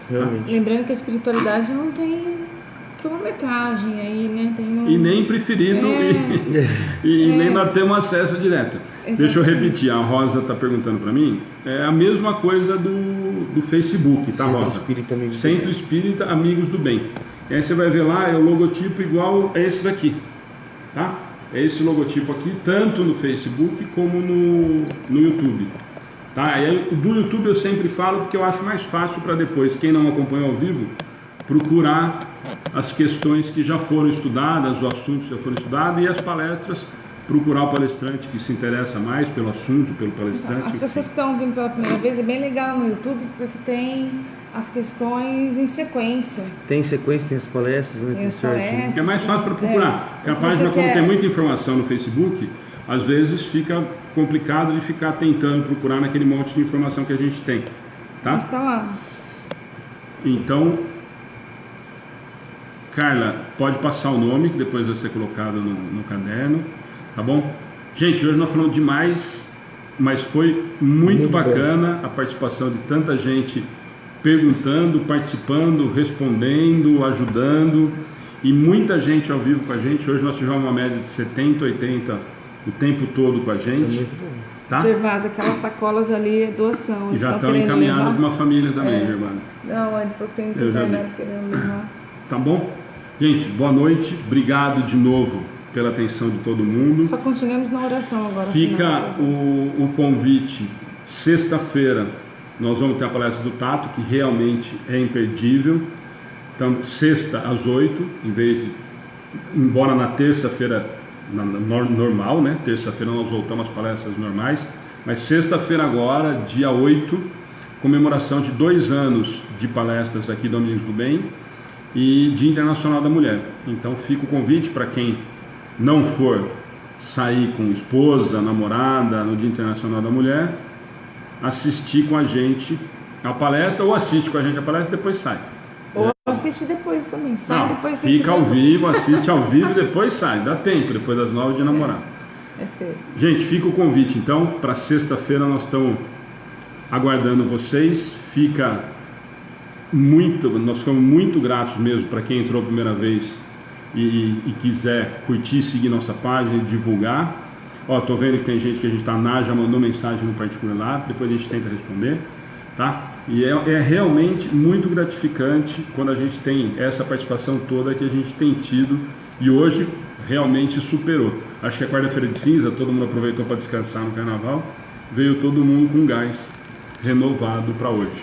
Realmente. Lembrando que a espiritualidade não tem quilometragem aí, né? E nem preferido e nem nós temos acesso direto. Exatamente. Deixa eu repetir, a Rosa está perguntando para mim, é a mesma coisa do Facebook, tá, Rosa? Centro Espírita Amigos do Bem. E aí você vai ver lá, é o logotipo igual a esse daqui, tá? É esse logotipo aqui, tanto no Facebook como no YouTube, tá? E aí, do YouTube eu sempre falo porque eu acho mais fácil para depois, quem não acompanha ao vivo, procurar as questões que já foram estudadas, os assuntos que já foram estudados e as palestras, procurar o palestrante que se interessa mais pelo assunto, pelo palestrante. Então, as pessoas que estão vindo pela primeira vez, é bem legal no YouTube porque tem as questões em sequência. Tem sequência, tem as palestras, né? Tem as palestras, é mais fácil para procurar. Porque a página, como tem muita informação no Facebook, às vezes fica complicado de ficar tentando procurar naquele monte de informação que a gente tem. Tá? Mas está lá. Então, Carla, pode passar o nome, que depois vai ser colocado no caderno, tá bom? Gente, hoje nós falamos demais, mas foi muito bacana a participação de tanta gente perguntando, participando, respondendo, ajudando, e muita gente ao vivo com a gente. Hoje nós tivemos uma média de 70, 80 o tempo todo com a gente. Tá? Gervásio, aquelas sacolas ali é doação. E já estão encaminhadas de uma família também, Gervásio. Não, ele falou que tem desencarnado querendo levar. Tá bom? Gente, boa noite, obrigado de novo pela atenção de todo mundo. Só continuamos na oração agora. Fica o convite, sexta-feira nós vamos ter a palestra do Tato, que realmente é imperdível. Então, sexta às 8, embora na terça-feira normal, né? Terça-feira nós voltamos às palestras normais, mas sexta-feira agora, dia 8, comemoração de 2 anos de palestras aqui do Amigos do Bem e Dia Internacional da Mulher. Então fica o convite para quem não for sair com esposa, namorada no Dia Internacional da Mulher, assistir com a gente a palestra, ou assiste com a gente a palestra e depois sai. Ou assiste depois também, sai não, depois. Fica ao vivo, assiste ao vivo e depois sai, dá tempo, depois das 9 de namorar. É sério. Gente, fica o convite então, para sexta-feira nós estamos aguardando vocês. Nós ficamos muito gratos mesmo para quem entrou a primeira vez e quiser curtir, seguir nossa página e divulgar. Tô vendo que tem gente que a gente já mandou mensagem no particular lá, depois a gente tenta responder, tá? E é realmente muito gratificante quando a gente tem essa participação toda que a gente tem tido, e hoje realmente superou. Acho que a quarta-feira de cinza, todo mundo aproveitou para descansar no carnaval, veio todo mundo com gás renovado para hoje,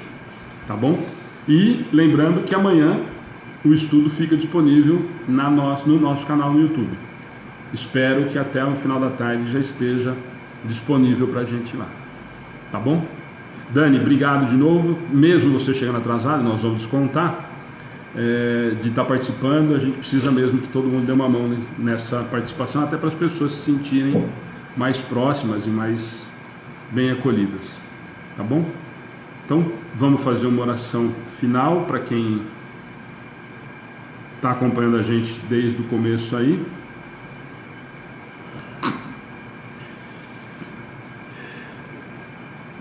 tá bom? E lembrando que amanhã o estudo fica disponível no nosso canal no YouTube. Espero que até o final da tarde já esteja disponível para a gente lá, tá bom? Dani, obrigado de novo. Mesmo você chegando atrasado, nós vamos descontar de estar participando. A gente precisa mesmo que todo mundo dê uma mão nessa participação, até para as pessoas se sentirem mais próximas e mais bem acolhidas. Tá bom? Então, vamos fazer uma oração final para quem está acompanhando a gente desde o começo aí.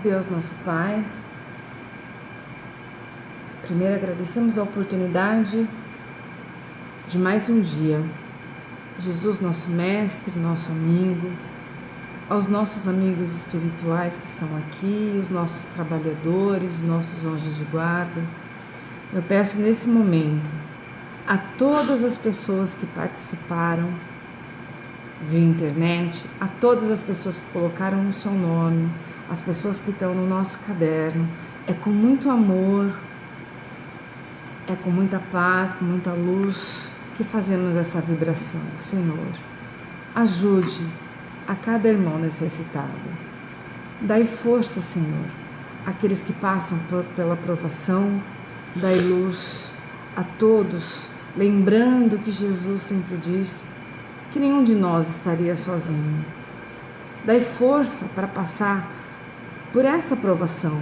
Deus nosso Pai, primeiro agradecemos a oportunidade de mais um dia. Jesus, nosso mestre, nosso amigo, aos nossos amigos espirituais que estão aqui, os nossos trabalhadores, os nossos anjos de guarda, eu peço nesse momento a todas as pessoas que participaram via internet, a todas as pessoas que colocaram o seu nome, as pessoas que estão no nosso caderno, é com muito amor, é com muita paz, com muita luz que fazemos essa vibração. Senhor, ajude a cada irmão necessitado. Dai força, Senhor, àqueles que passam pela provação. Dai luz a todos, lembrando que Jesus sempre disse que nenhum de nós estaria sozinho. Dai força para passar por essa provação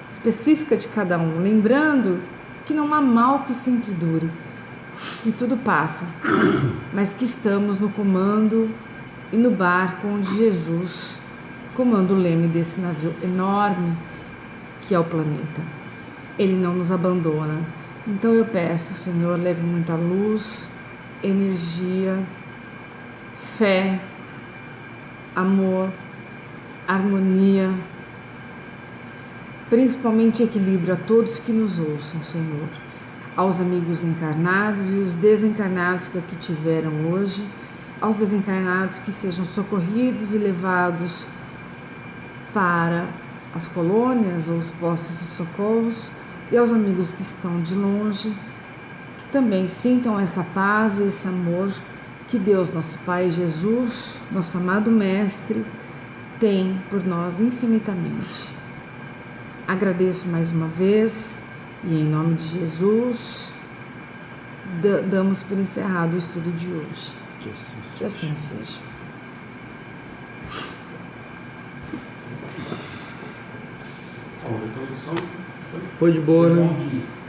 específica de cada um, lembrando que não há mal que sempre dure, que tudo passa, mas que estamos no comando e no barco onde Jesus comanda o leme desse navio enorme que é o planeta. Ele não nos abandona. Então eu peço, Senhor, leve muita luz, energia, fé, amor, harmonia, principalmente equilíbrio a todos que nos ouçam, Senhor, aos amigos encarnados e os desencarnados que aqui tiveram hoje, aos desencarnados que sejam socorridos e levados para as colônias ou os postos de socorros, e aos amigos que estão de longe, que também sintam essa paz e esse amor que Deus, nosso Pai, Jesus, nosso amado Mestre, tem por nós infinitamente. Agradeço mais uma vez e em nome de Jesus damos por encerrado o estudo de hoje. Que assim seja. Que assim seja. Foi de boa, né? Bom dia.